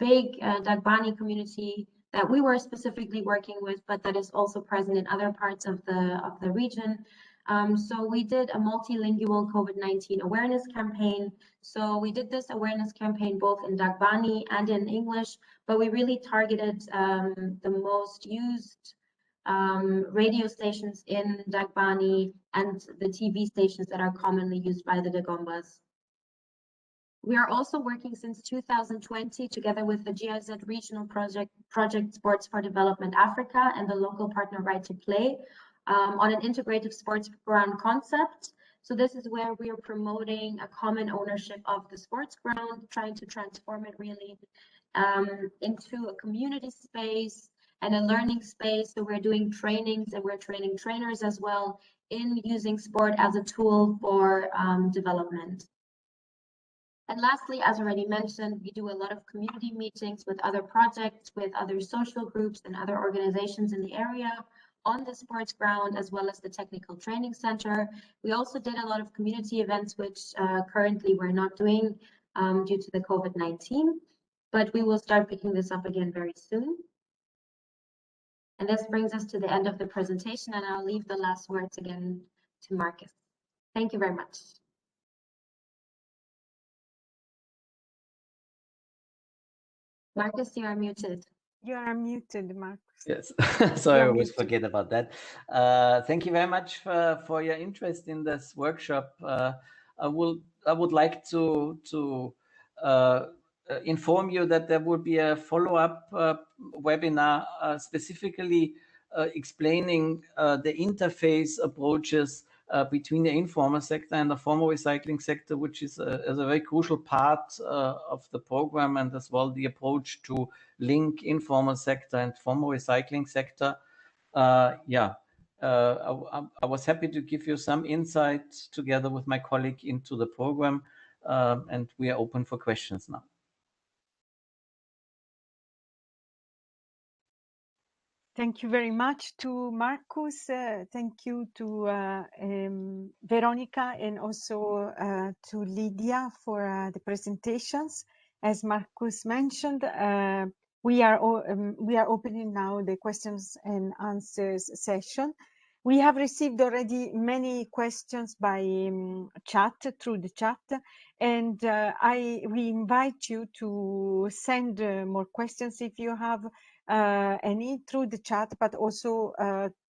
big Dagbani community that we were specifically working with, but that is also present in other parts of the region. So we did a multilingual COVID-19 awareness campaign. So we did this awareness campaign both in Dagbani and in English, but we really targeted the most used radio stations in Dagbani and the TV stations that are commonly used by the Dagombas. We are also working since 2020 together with the GIZ regional project Sports for Development Africa and the local partner Right to Play on an integrative sports ground concept. So this is where we are promoting a common ownership of the sports ground, trying to transform it really into a community space and a learning space. So we're doing trainings and we're training trainers as well in using sport as a tool for development. And lastly, as already mentioned, we do a lot of community meetings with other projects, with other social groups and other organizations in the area on the sports ground, as well as the technical training center. We also did a lot of community events, which currently we're not doing due to the COVID-19, but we will start picking this up again very soon. And this brings us to the end of the presentation, and I'll leave the last words again to Marcus. Thank you very much. Marcus, you are muted. You are muted, Marcus. Yes, so I always forget about that. Thank you very much for your interest in this workshop. I would like to inform you that there will be a follow-up webinar specifically explaining the interface approaches between the informal sector and the formal recycling sector, which is a very crucial part of the program, and as well the approach to link informal sector and formal recycling sector. Yeah, I was happy to give you some insight together with my colleague into the program, and we are open for questions now. Thank you very much to Marcus. Thank you to Veronica and also to Lydia for the presentations. As Marcus mentioned, we are opening now the questions and answers session. We have received already many questions by chat, through the chat, and we invite you to send more questions if you have any through the chat, but also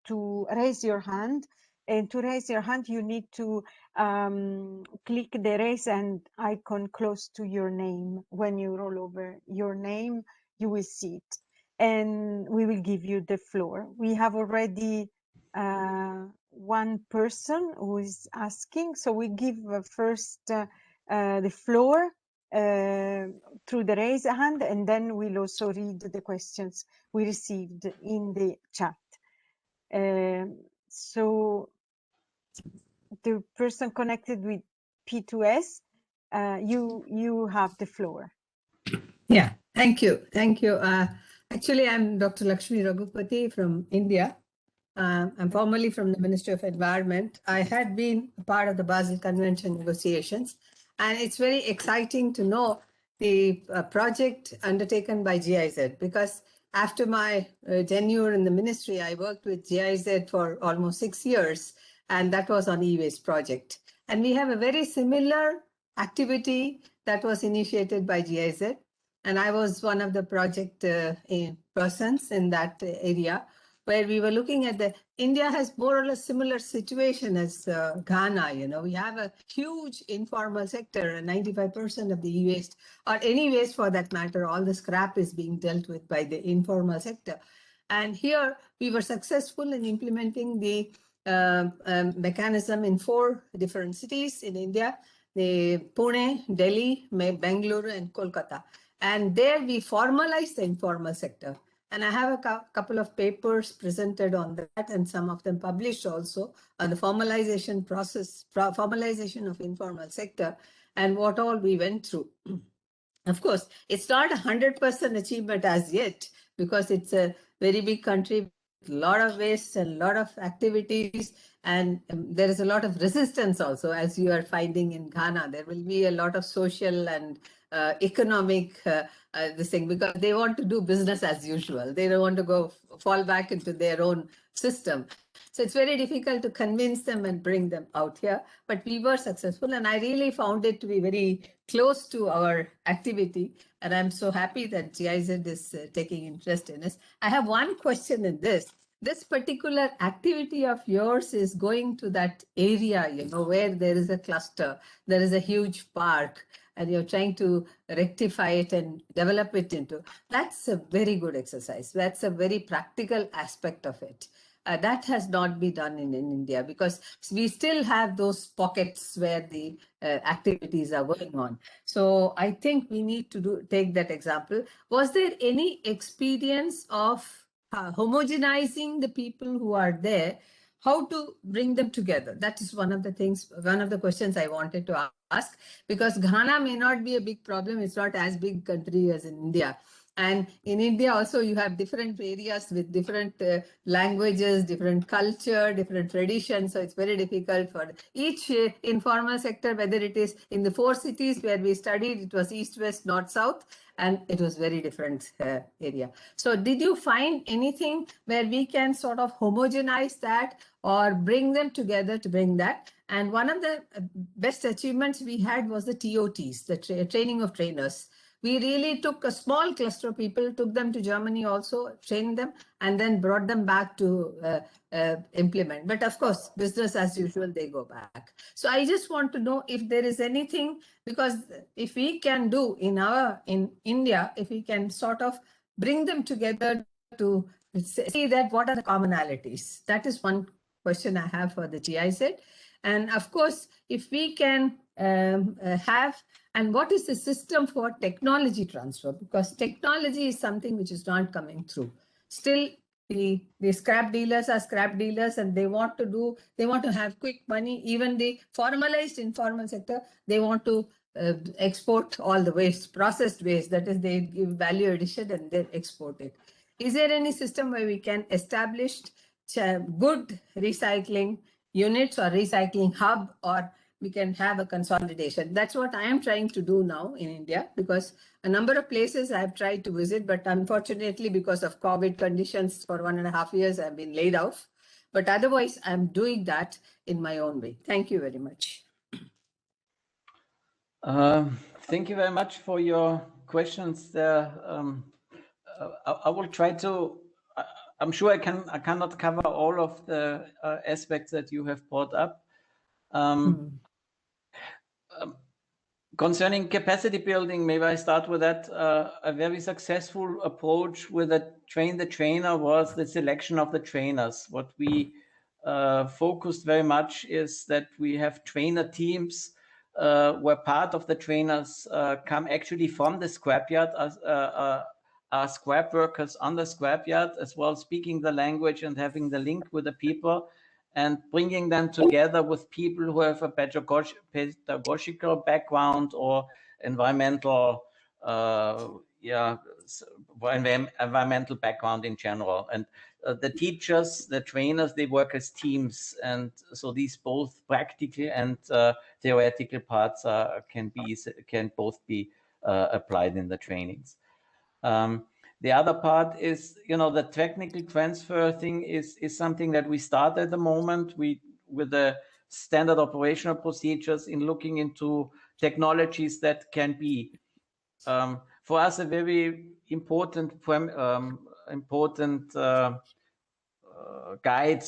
to raise your hand. And to raise your hand, you need to click the raise hand icon close to your name. When you roll over your name, you will see it, and we will give you the floor. We have already one person who is asking, so we give first the floor through the raise hand, and then we'll also read the questions we received in the chat. So the person connected with P2S, you have the floor. Yeah, thank you. Thank you. Actually, I'm Dr. Lakshmi Raghupati from India. I'm formerly from the Ministry of Environment. I had been a part of the Basel Convention negotiations, and it's very exciting to know the project undertaken by GIZ, because after my tenure in the ministry, I worked with GIZ for almost 6 years, and that was on e-waste project. And we have a very similar activity that was initiated by GIZ, and I was one of the project persons in that area, where we were looking at India has more or less similar situation as Ghana. You know, we have a huge informal sector, and 95% of the e-waste, or any waste for that matter, all the scrap is being dealt with by the informal sector. And here we were successful in implementing the mechanism in 4 different cities in India: the Pune, Delhi, Bangalore, and Kolkata. And there we formalized the informal sector. And I have a couple of papers presented on that, and some of them published also on the formalization process, formalization of informal sector, and what all we went through. Of course, it's not 100% achievement as yet, because it's a very big country with a lot of waste and a lot of activities, and there is a lot of resistance also, as you are finding in Ghana. There will be a lot of social and economic this thing, because they want to do business as usual. They don't want to fall back into their own system. So it's very difficult to convince them and bring them out here, but we were successful, and I really found it to be very close to our activity, and I'm so happy that GIZ is taking interest in us. I have one question in this. This particular activity of yours is going to that area, you know, where there is a cluster, there is a huge park, and you're trying to rectify it and develop it into. That's a very good exercise. That's a very practical aspect of it. That has not been done in India, because we still have those pockets where the activities are going on. So I think we need to take that example. Was there any experience of homogenizing the people who are there? How to bring them together? That is one of the things, one of the questions I wanted to ask, because Ghana may not be a big problem. It's not as big country as in India. And in India also, you have different areas with different languages, different culture, different traditions. So it's very difficult for each informal sector, whether it is in the 4 cities where we studied, it was east, west, north, south, and it was very different area. So did you find anything where we can sort of homogenize that or bring them together to bring that? And one of the best achievements we had was the TOTs, the training of trainers. We really took a small cluster of people, took them to Germany also, trained them, and then brought them back to implement. But of course, business as usual, they go back. So I just want to know if there is anything, because if we can do in India, if we can sort of bring them together to see that what are the commonalities. That is one question I have for the GIZ. And of course, if we can have, and what is the system for technology transfer? Because technology is something which is not coming through. Still, the scrap dealers are scrap dealers and they want to have quick money. Even the formalized informal sector, they want to export all the waste, processed waste, that is, they give value addition and then export it. Is there any system where we can establish good recycling units or recycling hub, or we can have a consolidation? That's what I am trying to do now in India, because a number of places I've tried to visit, but unfortunately, because of COVID conditions for 1.5 years, I've been laid off. But otherwise, I'm doing that in my own way. Thank you very much. Thank you very much for your questions there. I will try to, I'm sure I cannot cover all of the aspects that you have brought up. Concerning capacity building, maybe I start with that. A very successful approach with a train the trainer was the selection of the trainers. What we focused very much is that we have trainer teams where part of the trainers come actually from the scrapyard as are scrap workers on the scrapyard, as well speaking the language and having the link with the people, and bringing them together with people who have a pedagogical background or environmental environmental background in general. And the teachers, the trainers, they work as teams, and so these both practical and theoretical parts can both be applied in the trainings. The other part is, the technical transfer thing is something that we start at the moment. With the standard operational procedures in looking into technologies that can be, for us, a very important guide.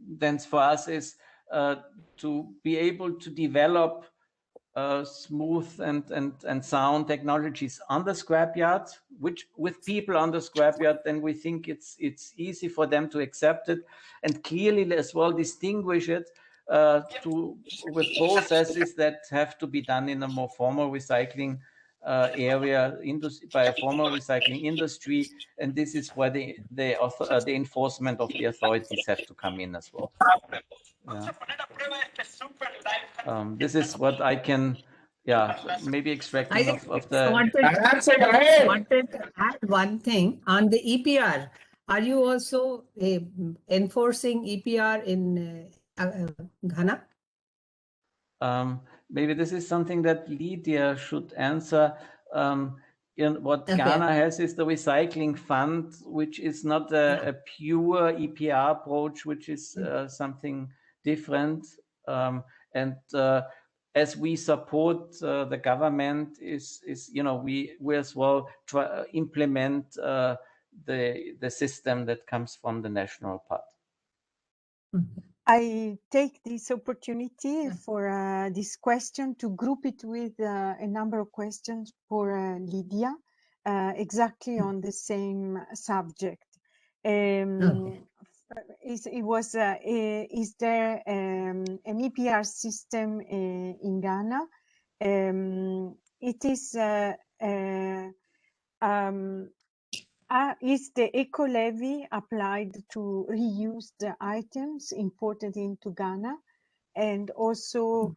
Then for us is to be able to develop smooth and sound technologies on the scrapyard, which with people on the scrapyard, then we think it's easy for them to accept it, and clearly as well distinguish it with processes that have to be done in a more formal recycling area, by a formal recycling industry, and this is where the enforcement of the authorities have to come in as well. Yeah. This is what I can, maybe extracting of the. I wanted to add one thing on the EPR. Are you also enforcing EPR in Ghana? Maybe this is something that Lydia should answer. What Ghana has is the recycling fund, which is not a pure EPR approach, which is something different. And as we support the government, we as well implement the system that comes from the national part. I take this opportunity for this question to group it with a number of questions for Lydia, exactly on the same subject. Is there an EPR system in Ghana? Is the eco levy applied to reused items imported into Ghana? And also,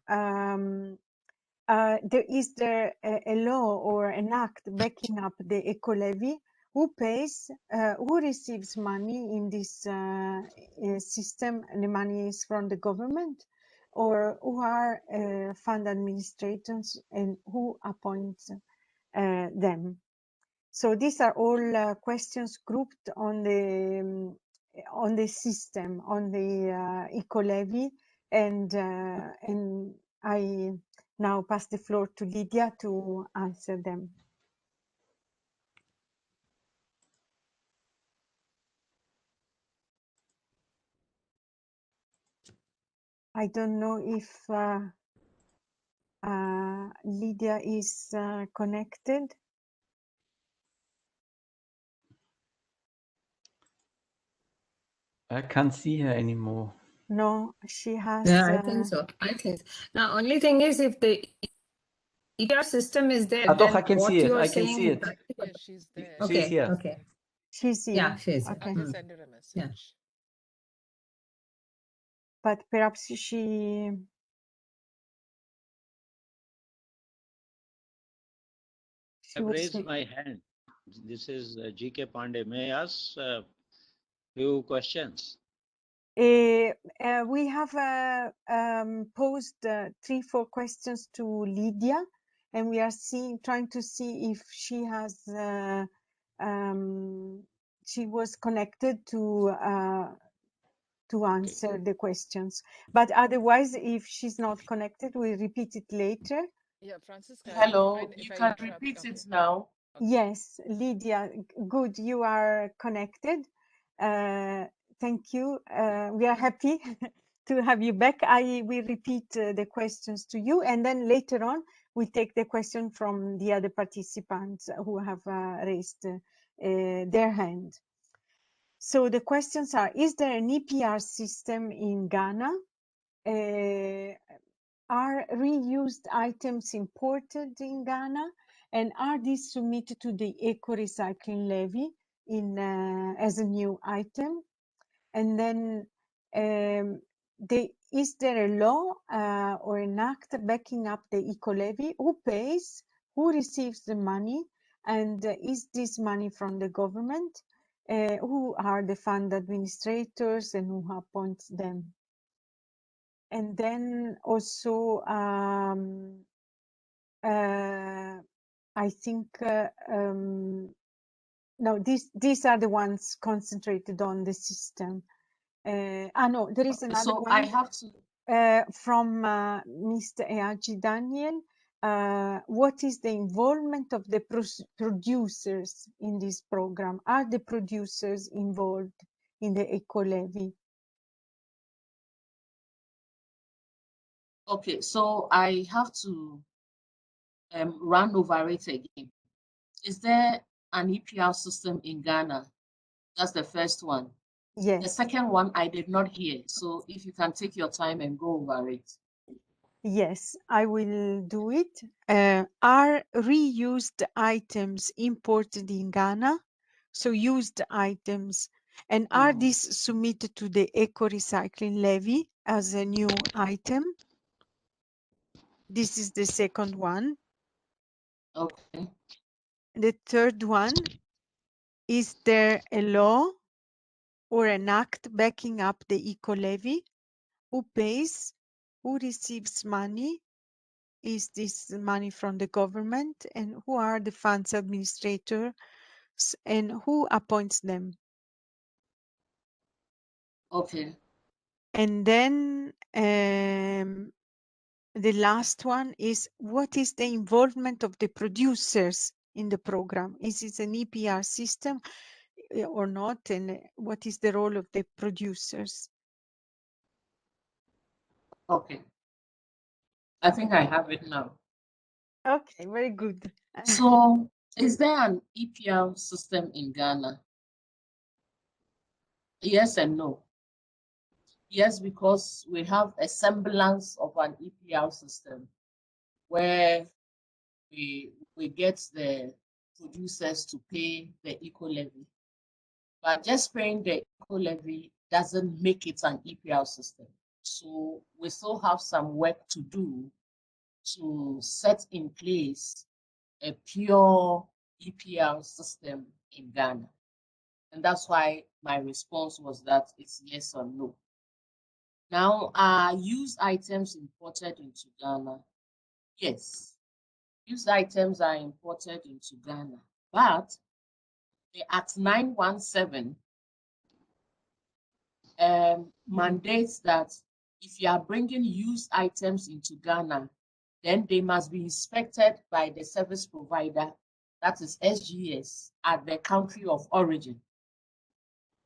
is there a law or an act backing up the eco levy? Who pays? Who receives money in this system? The money is from the government, or who are fund administrators, and who appoints them? So these are all questions grouped on the system, on the eco levy, and I now pass the floor to Lydia to answer them. I don't know if Lydia is connected. I can't see her anymore. No, she has. Yeah, I think so. Now, only thing is, if the EPR system is there, then I can what see it. you are I can saying see it. Yeah, she's there. Okay, She's here. okay. She's here. Yeah, she is. Okay. I'll just send her a message. But perhaps she I've would raised speak. my hand. This is GK Pandey. May I ask a few questions? We have posed 3-4 questions to Lydia, and we are trying to see if she has she was connected to answer the questions. But otherwise, if she's not connected, we'll repeat it later. Yeah, Francisca. Hello, if you I can interrupt, repeat okay. it now. Okay. Yes, Lydia, good, you are connected. Thank you. We are happy to have you back. I will repeat the questions to you, and then later on we take the question from the other participants who have raised their hand. So the questions are: is there an EPR system in Ghana? Are reused items imported in Ghana? And are these submitted to the eco-recycling levy as a new item? And then is there a law or an act backing up the eco-levy? Who pays? Who receives the money? And is this money from the government? Who are the fund administrators and who appoints them? And then also, I think, no, these are the ones concentrated on the system. No, there is another So one I have to. from Mr. Eaji Daniel. What is the involvement of the producers in this program? Are the producers involved in the eco-levy? Okay, so I have to run over it again. Is there an EPR system in Ghana? That's the first one. Yes. The second one I did not hear. So if you can take your time and go over it. Yes, I will do it. Are reused items imported in Ghana? So used items. And are these submitted to the eco-recycling levy as a new item? This is the second one. Okay. The third one, is there a law or an act backing up the eco-levy? Who pays? Who receives money? Is this money from the government? And who are the funds administrators and who appoints them? Okay. And then the last one is, what is the involvement of the producers in the program? Is it an EPR system or not? And what is the role of the producers? Okay. I think I have it now. Okay, very good. So is there an EPR system in Ghana? Yes and no. Yes, because we have a semblance of an EPR system where we get the producers to pay the eco levy. But just paying the eco levy doesn't make it an EPR system. So we still have some work to do to set in place a pure EPR system in Ghana. And that's why my response was that it's yes or no. Now, are used items imported into Ghana? Yes, used items are imported into Ghana, but the Act 917 mandates that if you are bringing used items into Ghana, then they must be inspected by the service provider, that is SGS, at the country of origin.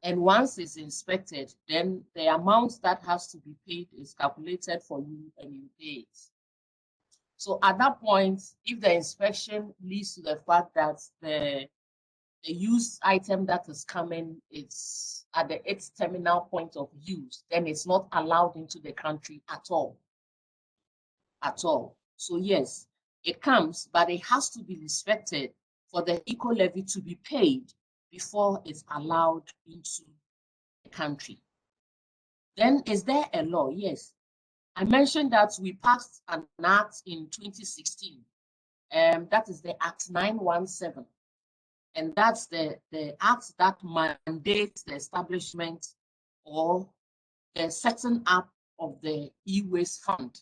And once it's inspected, then the amount that has to be paid is calculated for you and you pay it. So at that point, if the inspection leads to the fact that the used item that is coming is at its terminal point of use, then it's not allowed into the country at all. At all. So yes, it comes, but it has to be inspected for the eco levy to be paid before it's allowed into the country. Then is there a law? Yes. I mentioned that we passed an act in 2016. That is the Act 917. And that's the act that mandates the establishment or the setting up of the e-waste fund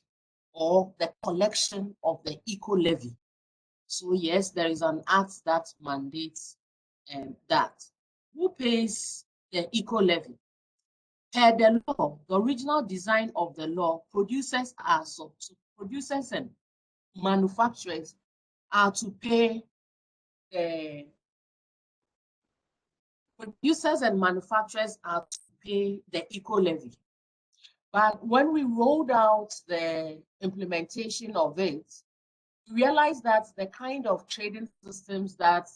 or the collection of the eco-levy. So yes, there is an act that mandates that. Who pays the eco-levy? Per the law, the original design of the law, producers and manufacturers are to pay the producers and manufacturers are to pay the eco-levy. But when we rolled out the implementation of it, we realized that the kind of trading systems that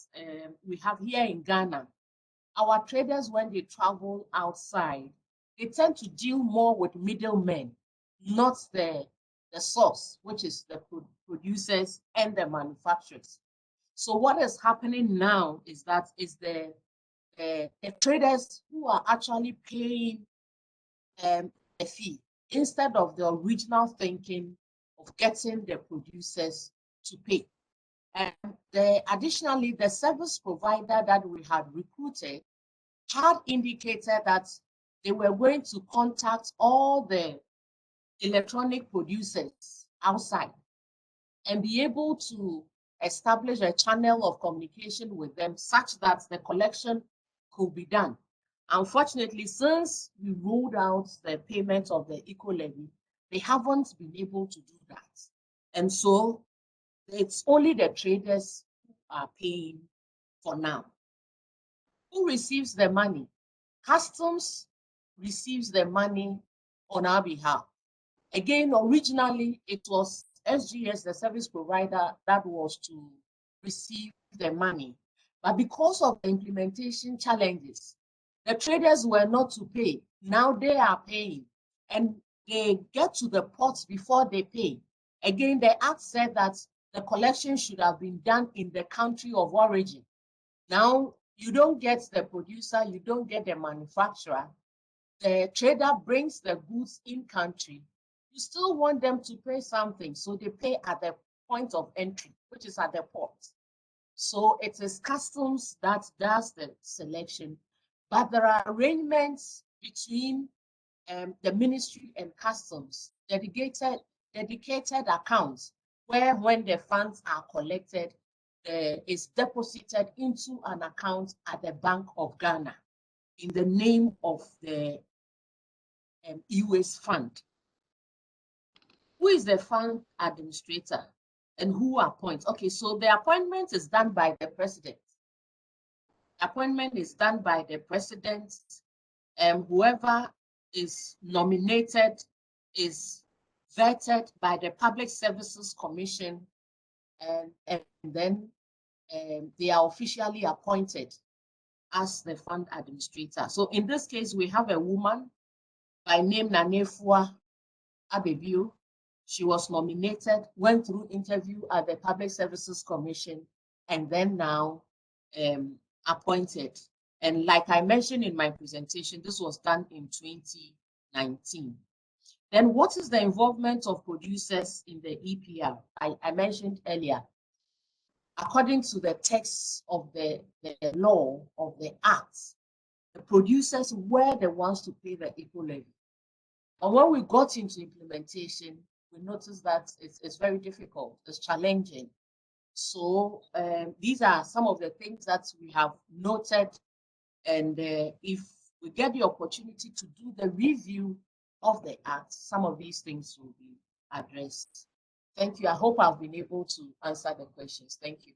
we have here in Ghana, our traders, when they travel outside, they tend to deal more with middlemen, not the source, which is the producers and the manufacturers. So what is happening now is that the traders who are actually paying a fee instead of the original thinking of getting the producers to pay. And additionally, the service provider that we had recruited had indicated that they were going to contact all the electronic producers outside and be able to establish a channel of communication with them such that the collection could be done. Unfortunately, since we rolled out the payment of the eco-levy, they haven't been able to do that. And so it's only the traders who are paying for now. Who receives the money? Customs receives the money on our behalf. Again, originally, it was SGS, the service provider, that was to receive the money. But because of the implementation challenges, the traders were not to pay. Now they are paying. And they get to the ports before they pay. Again, the act said that the collection should have been done in the country of origin. Now, you don't get the producer, you don't get the manufacturer. The trader brings the goods in country. You still want them to pay something, so they pay at the point of entry, which is at the port. So it is customs that does the selection, but there are arrangements between the ministry and customs, dedicated accounts where when the funds are collected, is deposited into an account at the Bank of Ghana in the name of the e-waste fund. Who is the fund administrator and who appoints? Okay, so the appointment is done by the president. Appointment is done by the president, and whoever is nominated is vetted by the Public Services Commission, and then they are officially appointed as the fund administrator. So in this case, we have a woman by name Nanefua Abebio. She was nominated, went through interview at the Public Services Commission, and then now appointed. And like I mentioned in my presentation, this was done in 2019. Then what is the involvement of producers in the EPR? I mentioned earlier, according to the text of the law of the act, the producers were the ones to pay the eco-levy. And when we got into implementation, we noticed that it's very difficult, it's challenging. So these are some of the things that we have noted. And if we get the opportunity to do the review of the act, some of these things will be addressed. Thank you. I hope I've been able to answer the questions. Thank you.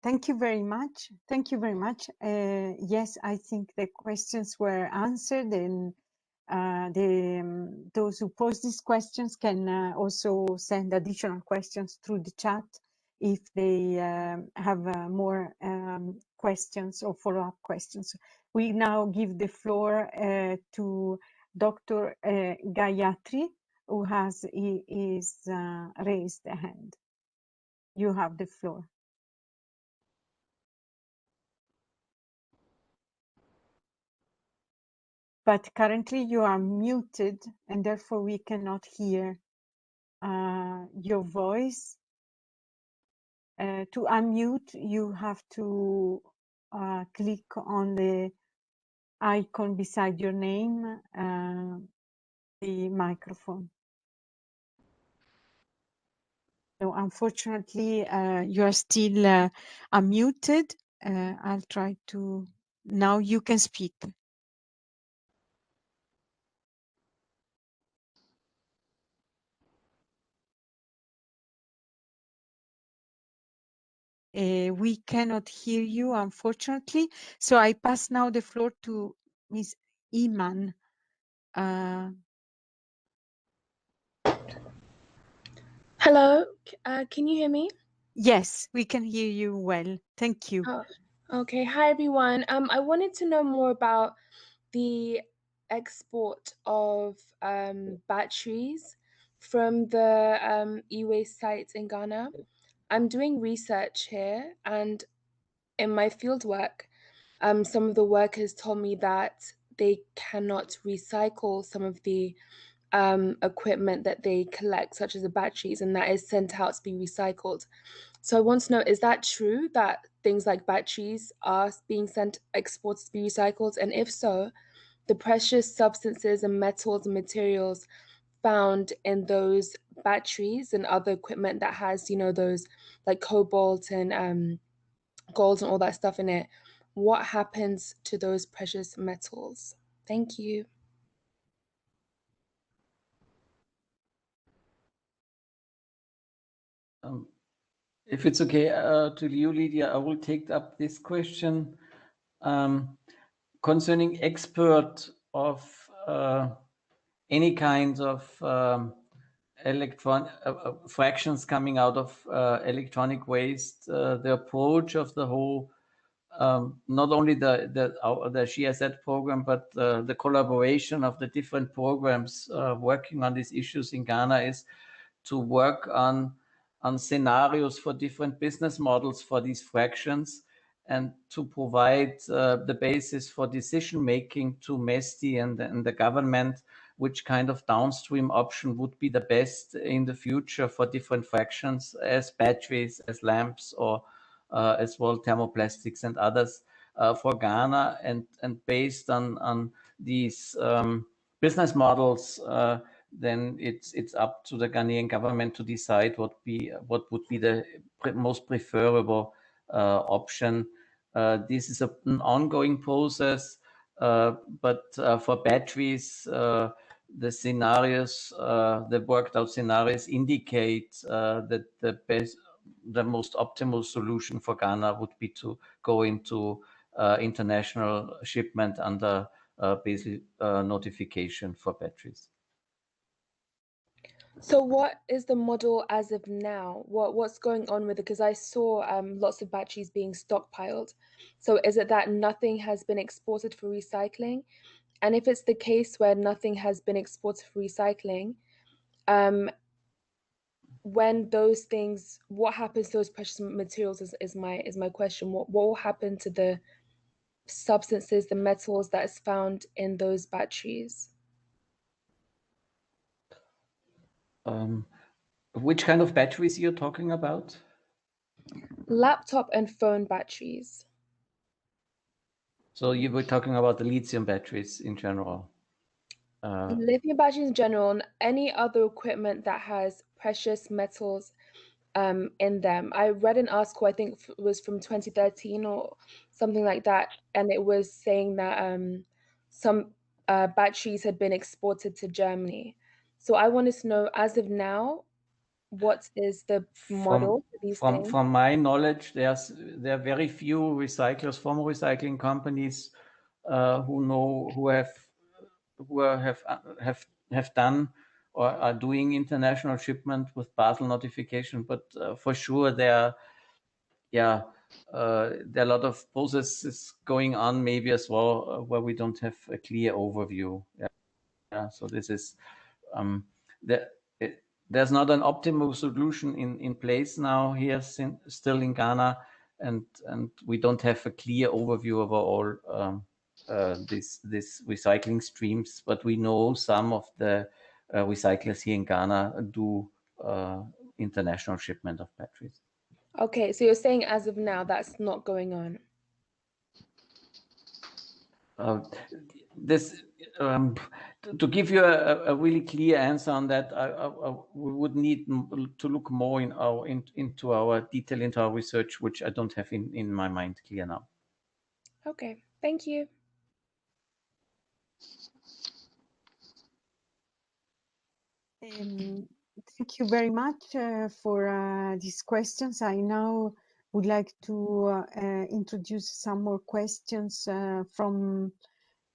Thank you very much. Thank you very much. Yes, I think the questions were answered, and those who pose these questions can also send additional questions through the chat if they have more questions or follow-up questions. We now give the floor to Dr. Gayatri, who has his raised hand. You have the floor. But currently you are muted and therefore we cannot hear your voice. To unmute, you have to click on the icon beside your name, the microphone. So unfortunately, you are still unmuted. I'll try to, now you can speak. We cannot hear you, unfortunately. So I pass now the floor to Ms. Iman. Hello, can you hear me? Yes, we can hear you well. Thank you. Oh, okay. Hi, everyone. I wanted to know more about the export of batteries from the e-waste sites in Ghana. I'm doing research here, and in my field work, some of the workers told me that they cannot recycle some of the equipment that they collect, such as the batteries, and that is sent out to be recycled. So I want to know, is that true that things like batteries are being sent exported to be recycled? And if so, the precious substances and metals and materials found in those batteries and other equipment that has, you know, those like cobalt and gold and all that stuff in it, what happens to those precious metals? Thank you. If it's okay to you, Lydia, I will take up this question concerning export of any kind of fractions coming out of electronic waste. The approach of the whole, not only the GIZ program, but the collaboration of the different programs working on these issues in Ghana is to work on scenarios for different business models for these fractions and to provide the basis for decision making to MESTI and the government, which kind of downstream option would be the best in the future for different fractions as batteries, as lamps, or as well thermoplastics and others for Ghana. And based on these business models, then it's up to the Ghanaian government to decide what would be the most preferable option. This is an ongoing process, but for batteries, the scenarios, the worked out scenarios indicate that the most optimal solution for Ghana would be to go into international shipment under basic notification for batteries. So what is the model as of now? What's going on with it? Because I saw lots of batteries being stockpiled. So is it that nothing has been exported for recycling? And if it's the case where nothing has been exported for recycling, when those things, what happens to those precious materials is my question. What will happen to the substances, the metals that is found in those batteries? Which kind of batteries you're talking about? Laptop and phone batteries. So you were talking about the lithium batteries in general. Lithium batteries in general, and any other equipment that has precious metals in them. I read an article, I think it was from 2013 or something like that, and it was saying that some batteries had been exported to Germany. So I wanted to know, as of now, what is the model for these things? From my knowledge, there are very few recyclers, former recycling companies who have done or are doing international shipment with Basel notification. But for sure, there are a lot of processes going on, maybe as well, where we don't have a clear overview. Yeah. So this is there's not an optimal solution in place now here, still in Ghana, and we don't have a clear overview of all this recycling streams, but we know some of the recyclers here in Ghana do international shipment of batteries. Okay, so you're saying as of now that's not going on. To give you a really clear answer on that, we would need to look more into our detail, into our research, which I don't have in my mind clear now. Okay, thank you. Thank you very much for these questions. I now would like to introduce some more questions from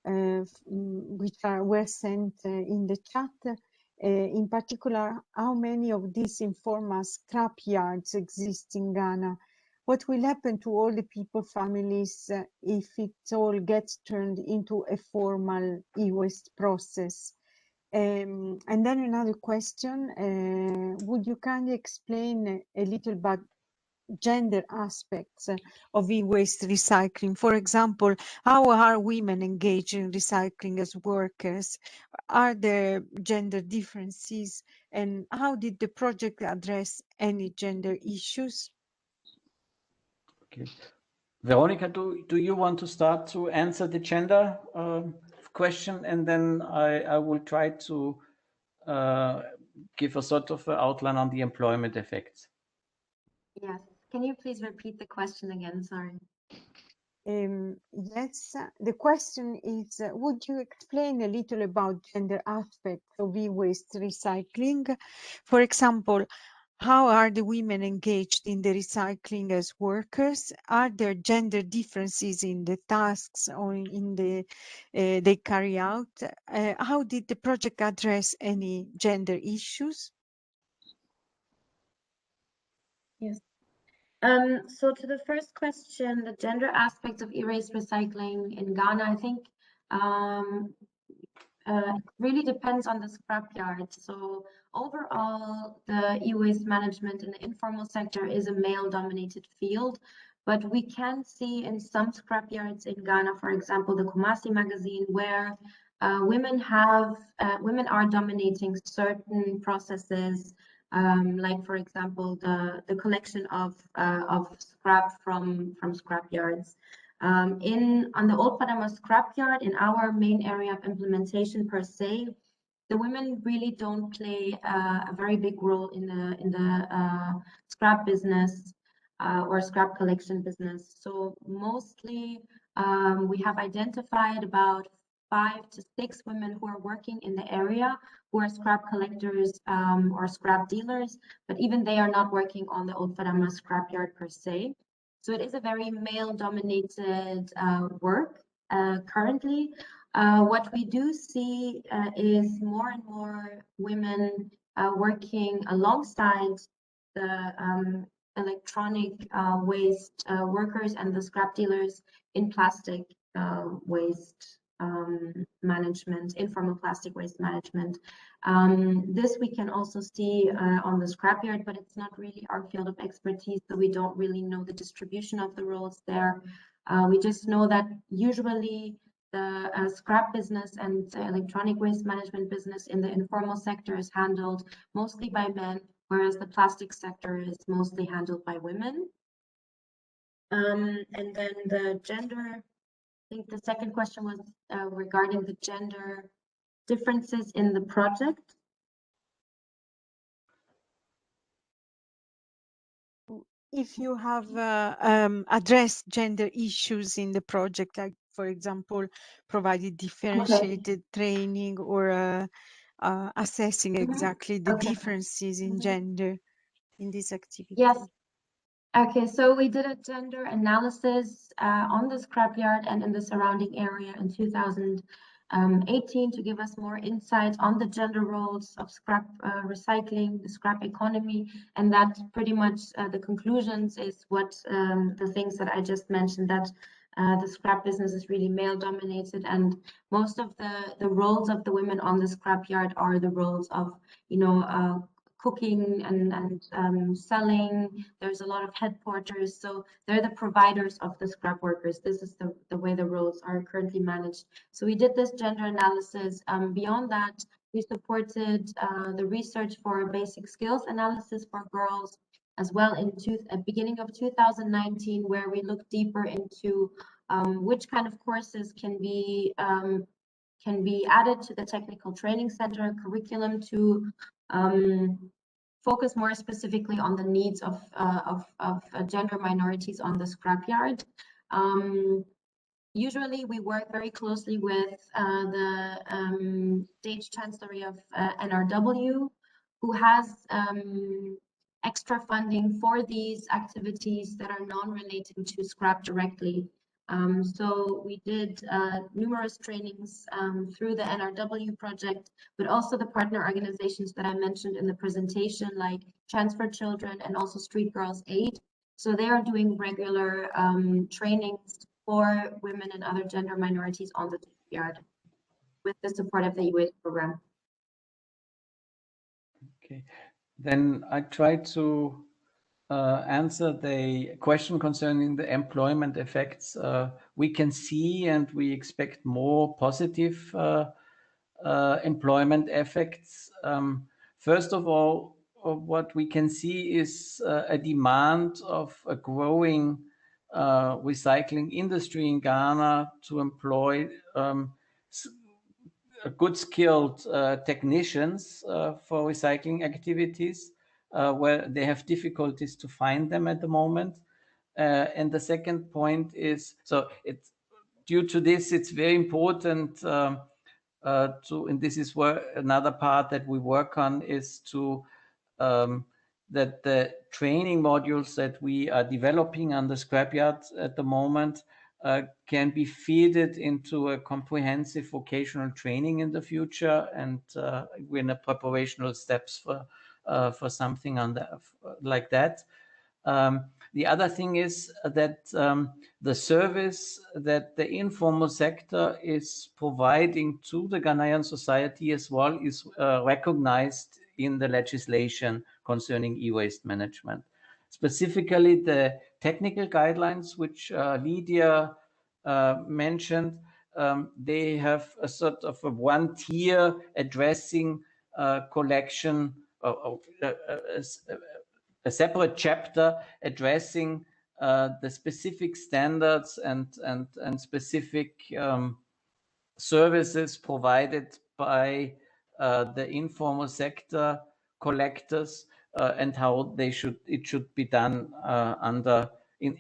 which were sent in the chat. In particular, how many of these informal scrap yards exist in Ghana? What will happen to all the people, families, if it all gets turned into a formal e-waste process? And then another question, would you kindly explain a little about gender aspects of e-waste recycling? For example, how are women engaged in recycling as workers? Are there gender differences? And how did the project address any gender issues? Okay. Veronica, do you want to start to answer the gender question, and then I will try to give a sort of outline on the employment effects. Yes. Can you please repeat the question again? Sorry. Yes, the question is, would you explain a little about gender aspects of e-waste recycling? For example, how are the women engaged in the recycling as workers? Are there gender differences in the tasks or in the they carry out? How did the project address any gender issues? Yes. So to the first question, the gender aspects of e-waste recycling in Ghana, I think it really depends on the scrapyard. So overall, the e-waste management in the informal sector is a male-dominated field, but we can see in some scrapyards in Ghana, for example, the Kumasi magazine, where women are dominating certain processes, like for example the collection of scrap from scrapyards. On the Old Padama scrapyard, in our main area of implementation per se, the women really don't play a very big role in the scrap business or scrap collection business. So mostly we have identified about 5 to 6 women who are working in the area, who are scrap collectors or scrap dealers, but even they are not working on the Old Padama scrapyard per se. So it is a very male-dominated work currently. What we do see is more and more women working alongside the electronic waste workers and the scrap dealers in plastic waste management, informal plastic waste management. This we can also see on the scrapyard, but it's not really our field of expertise, so we don't really know the distribution of the roles there. We just know that usually the scrap business and the electronic waste management business in the informal sector is handled mostly by men, whereas the plastic sector is mostly handled by women. And then the gender, I think the second question was regarding the gender differences in the project. If you have addressed gender issues in the project, like for example, provided differentiated training or assessing exactly the differences in gender in this activity. Yes. Okay, so we did a gender analysis on the scrapyard and in the surrounding area in 2018 to give us more insight on the gender roles of scrap recycling, the scrap economy, and that pretty much the conclusions is what the things that I just mentioned, that The scrap business is really male dominated, and most of the roles of the women on the scrapyard are the roles of, you know, cooking and selling. There's a lot of head porters, so they're the providers of the scrap workers. This is the way the roles are currently managed. So we did this gender analysis. Beyond that, we supported the research for basic skills analysis for girls as well in beginning of 2019, where we looked deeper into which kind of courses can be added to the technical training center curriculum to focus more specifically on the needs of gender minorities on the scrapyard. Usually we work very closely with the Danish Chancellery of NRW, who has extra funding for these activities that are non-relating to scrap directly. So we did numerous trainings through the NRW project, but also the partner organizations that I mentioned in the presentation, like Transfer Children and also Street Girls Aid. So they are doing regular trainings for women and other gender minorities on the yard with the support of the UA program. Okay, then I try to answer the question concerning the employment effects. We can see and we expect more positive employment effects. First of all, what we can see is a demand of a growing recycling industry in Ghana to employ good skilled technicians for recycling activities, where they have difficulties to find them at the moment. And the second point is, so it's due to this, it's very important and this is where another part that we work on is to that the training modules that we are developing on the scrapyard at the moment can be fed into a comprehensive vocational training in the future, and we're in the preparational steps for something on that, like that. The other thing is that the service that the informal sector is providing to the Ghanaian society as well is recognized in the legislation concerning e-waste management. Specifically, the technical guidelines, which Lydia mentioned, they have a sort of a one tier addressing collection of a separate chapter addressing the specific standards and specific services provided by the informal sector collectors and how it should be done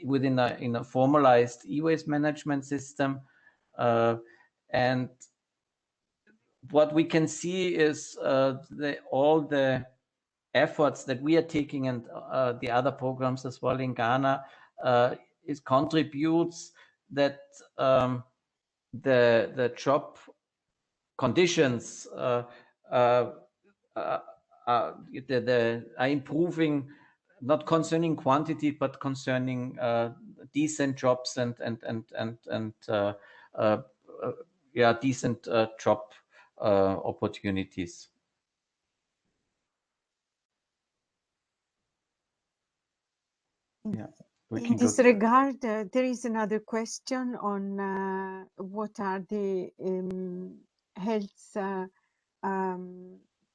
within a formalized e-waste management system. And what we can see is all the efforts that we are taking and the other programs as well in Ghana is contributes that the job conditions are improving, not concerning quantity but concerning decent jobs and decent job opportunities. Yeah. In this regard, there is another question on what are the health,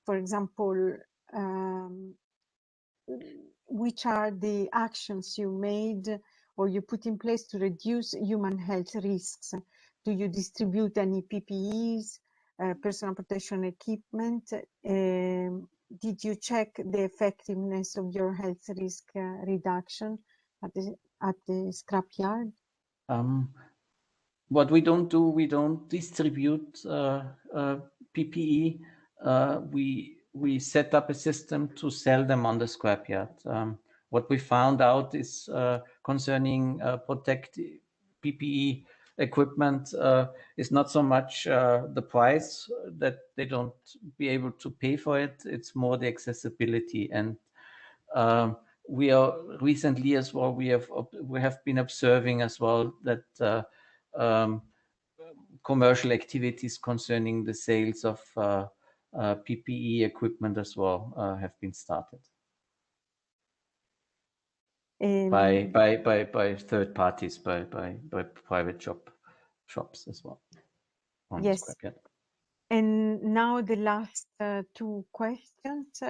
for example, which are the actions you made or you put in place to reduce human health risks? Do you distribute any PPEs, personal protection equipment? Did you check the effectiveness of your health risk reduction at the scrapyard? What we don't do, we don't distribute PPE. We set up a system to sell them on the scrapyard. What we found out is concerning protective PPE equipment is not so much the price that they don't be able to pay for it. It's more the accessibility. And we are recently as well, we have been observing as well that commercial activities concerning the sales of PPE equipment as well have been started by third parties, by private shops as well. Yes. And now the last two questions.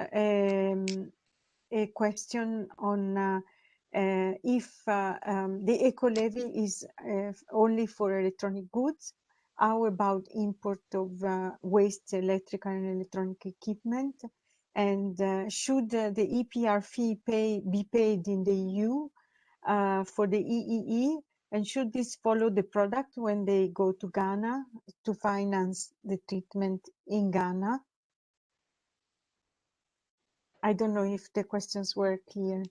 A question on if the eco levy is only for electronic goods. How about import of waste electrical and electronic equipment? And should the EPR fee be paid in the EU for the EEE? And should this follow the product when they go to Ghana to finance the treatment in Ghana? I don't know if the questions were clear.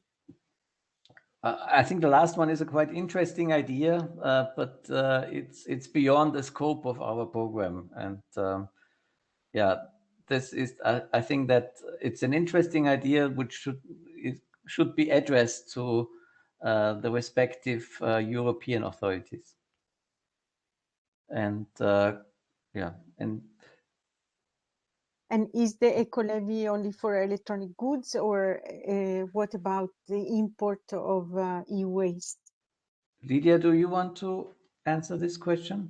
I think the last one is a quite interesting idea, but it's beyond the scope of our program. And yeah, this is, I think that it's an interesting idea which should be addressed to the respective European authorities. And yeah, and is the eco levy only for electronic goods, or what about the import of e-waste? Lydia, do you want to answer this question?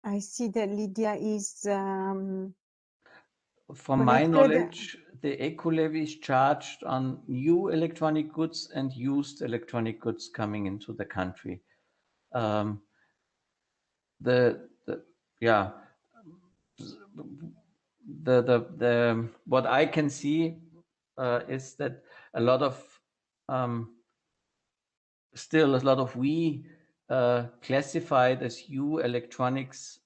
I see that Lydia is From connected. my knowledge, the eco levy is charged on new electronic goods and used electronic goods coming into the country. What I can see is that still a lot of we classified as used electronics,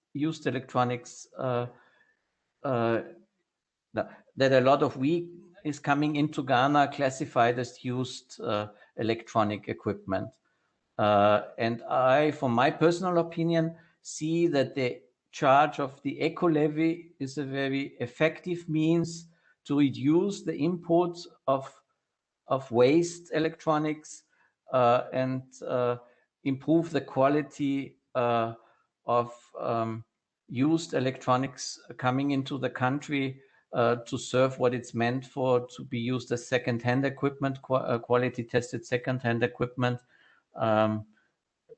that a lot of we is coming into Ghana classified as used electronic equipment. And I, from my personal opinion, see that the charge of the eco levy is a very effective means to reduce the imports of waste electronics and improve the quality of used electronics coming into the country to serve what it's meant for, to be used as second-hand equipment, quality tested second-hand equipment,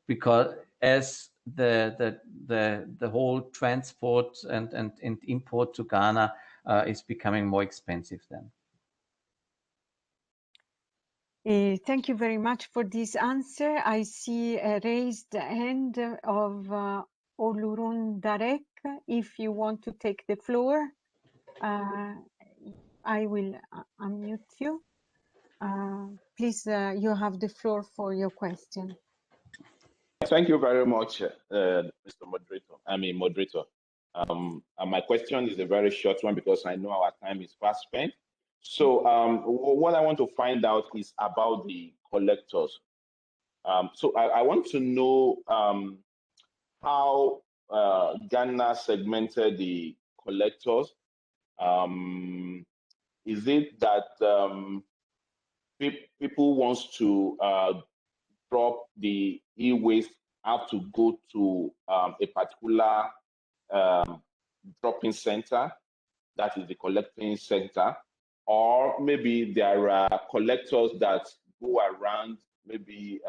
because as the whole transport and import to Ghana is becoming more expensive then. Thank you very much for this answer. I see a raised hand of Olurun Darek. If you want to take the floor, I will unmute you. Please, you have the floor for your question. Thank you very much, Mr. Moderator. My question is a very short one because I know our time is fast spent. So what I want to find out is about the collectors. So I want to know how Ghana segmented the collectors. Is it that people wants to drop the e-waste have to go to a particular dropping center, that is the collecting center, or maybe there are collectors that go around maybe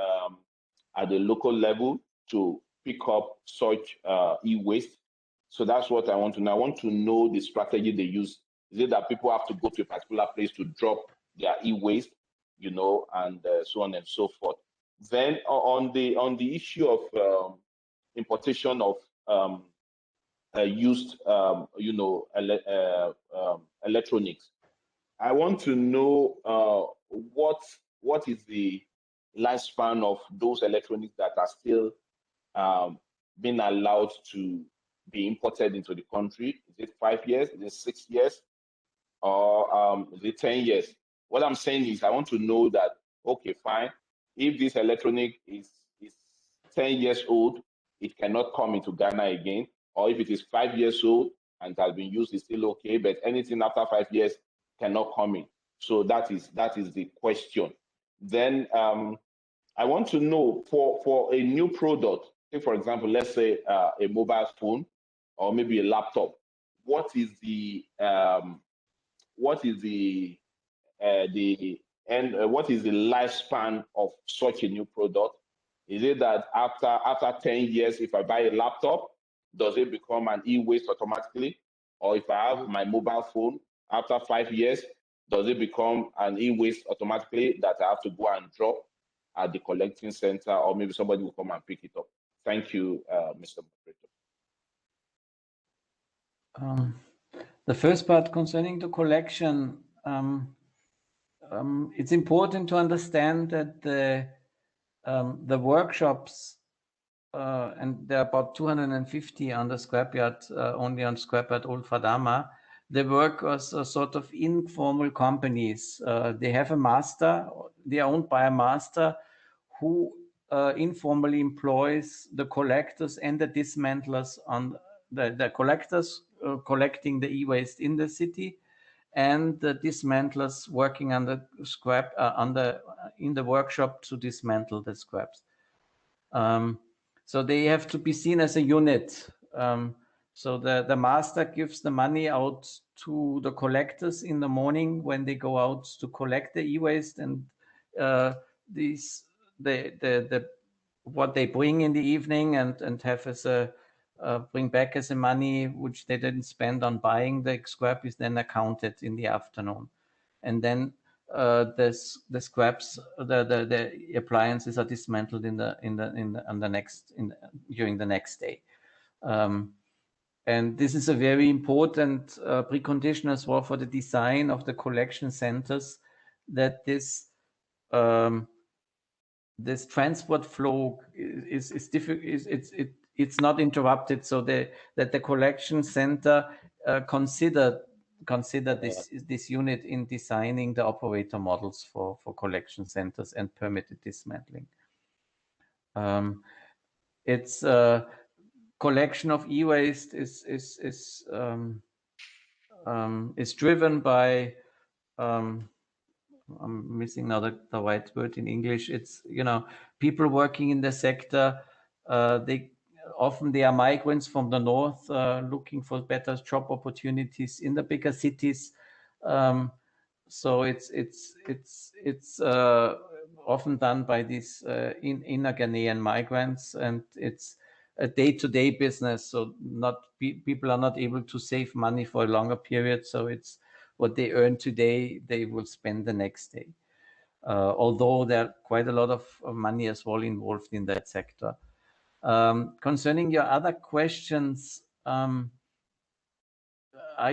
at the local level to pick up such e-waste. So that's what I want to know. I want to know the strategy they use. Is it that people have to go to a particular place to drop their e-waste, you know, and so on and so forth? Then on the issue of importation of used, you know, electronics, I want to know what is the lifespan of those electronics that are still being allowed to be imported into the country. Is it 5 years? Is it 6 years? Or is it 10 years? What I'm saying is I want to know that, okay, fine. If this electronic is 10 years old, it cannot come into Ghana again. Or if it is 5 years old and has been used, it's still okay. But anything after 5 years cannot come in. So that is the question. Then I want to know for a new product, say for example, let's say a mobile phone or maybe a laptop. What is the lifespan of such a new product? Is it that after 10 years, if I buy a laptop, does it become an e-waste automatically? Or if I have my mobile phone, after 5 years, does it become an e-waste automatically that I have to go and drop at the collecting center, or maybe somebody will come and pick it up? Thank you, Mr. Moderator. The first part concerning the collection, it's important to understand that the workshops, and there are about 250 on the scrapyard, only on scrapyard Old Fadama. They work as a sort of informal companies. They have a master, they are owned by a master who informally employs the collectors and the dismantlers on the collectors collecting the e-waste in the city, and the dismantlers working on the scrap in the workshop to dismantle the scraps. So they have to be seen as a unit. So the master gives the money out to the collectors in the morning when they go out to collect the e-waste, and what they bring in the evening and have as a bring back as a money which they didn't spend on buying the scrap is then accounted in the afternoon, and then the scraps, the appliances are dismantled during the next day. And this is a very important precondition as well for the design of the collection centers, that this transport flow it's not interrupted, so that the collection center consider this unit in designing the operator models for collection centers and permitted dismantling. It's collection of e-waste is driven by I'm missing now the right word in English. It's, people working in the sector. They are migrants from the north looking for better job opportunities in the bigger cities. So it's often done by these inner Ghanaian migrants, and it's a day-to-day business. So people are not able to save money for a longer period. So it's what they earn today, they will spend the next day. Although there are quite a lot of money as well involved in that sector. Concerning your other questions, I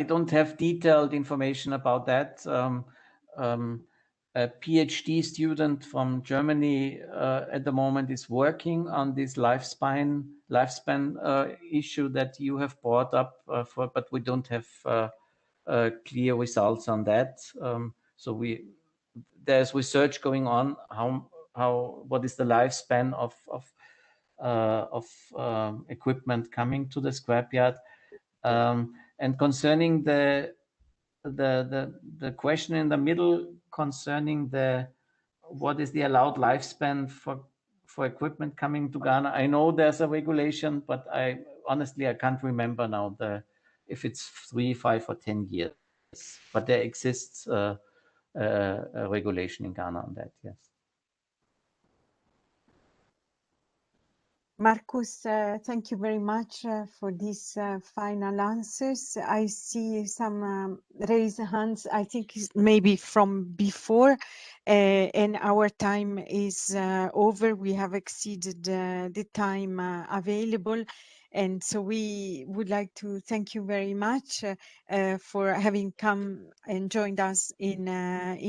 don't have detailed information about that. A PhD student from Germany at the moment is working on this lifespan issue that you have brought up, but we don't have clear results on that. So there's research going on what is the lifespan of equipment coming to the scrapyard. And concerning the question in the middle concerning what is the allowed lifespan for equipment coming to Ghana, I know there's a regulation, but I can't remember now if it's 3, 5, or 10 years. But there exists a regulation in Ghana on that. Yes. Marcus, thank you very much for these final answers. I see some raised hands, I think maybe from before, and our time is over. We have exceeded the time available. And so we would like to thank you very much for having come and joined us in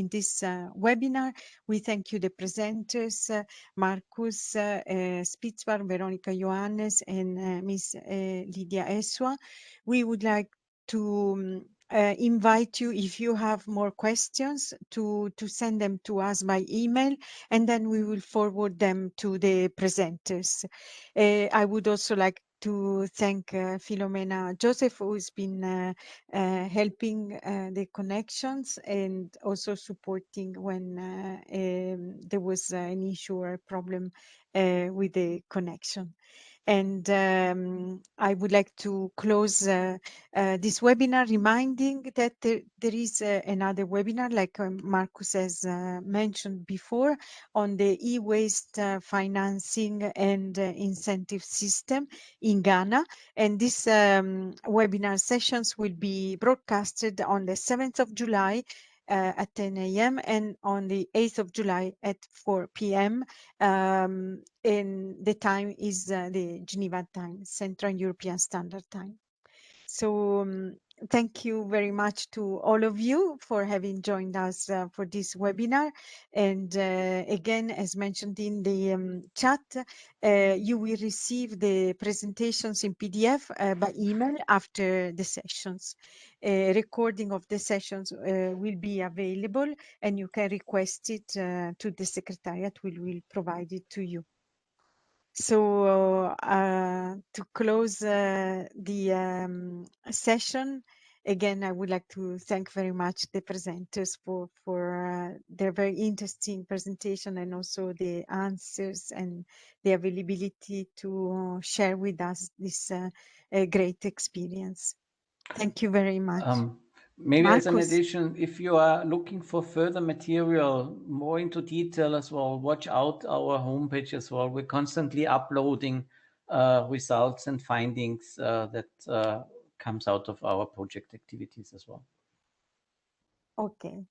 this webinar. We thank you, the presenters, Marcus Spitzbar, Veronica Johannes, and Ms. Lydia Eswa. We would like to invite you, if you have more questions, to send them to us by email, and then we will forward them to the presenters. I would also like to thank Filomena Joseph, who's been helping the connections and also supporting when there was an issue or a problem with the connection. And I would like to close this webinar reminding that there is another webinar, like Marcus has mentioned before, on the e-waste financing and incentive system in Ghana. And these webinar sessions will be broadcasted on the 7th of July at 10 a.m. and on the 8th of July at 4 p.m. And the time is the Geneva time, Central European Standard Time. So thank you very much to all of you for having joined us for this webinar. And again, as mentioned in the chat, you will receive the presentations in PDF by email after the sessions. A recording of the sessions will be available, and you can request it to the Secretariat. We will provide it to you. So to close the session, again, I would like to thank very much the presenters for their very interesting presentation, and also the answers and the availability to share with us this great experience. Thank you very much. Maybe as an Marcus. addition, if you are looking for further material, more into detail as well, watch out our homepage as well. We're constantly uploading results and findings that comes out of our project activities as well. Okay.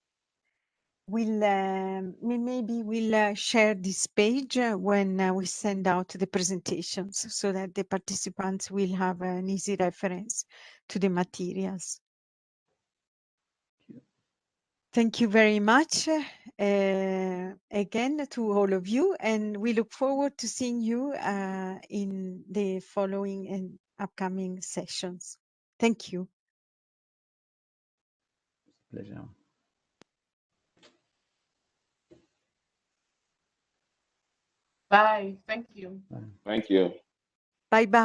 Maybe we'll share this page when we send out the presentations, so that the participants will have an easy reference to the materials. Thank you very much again to all of you, and we look forward to seeing you in the following and upcoming sessions. Thank you. Pleasure. Bye. Thank you. Thank you. Bye-bye.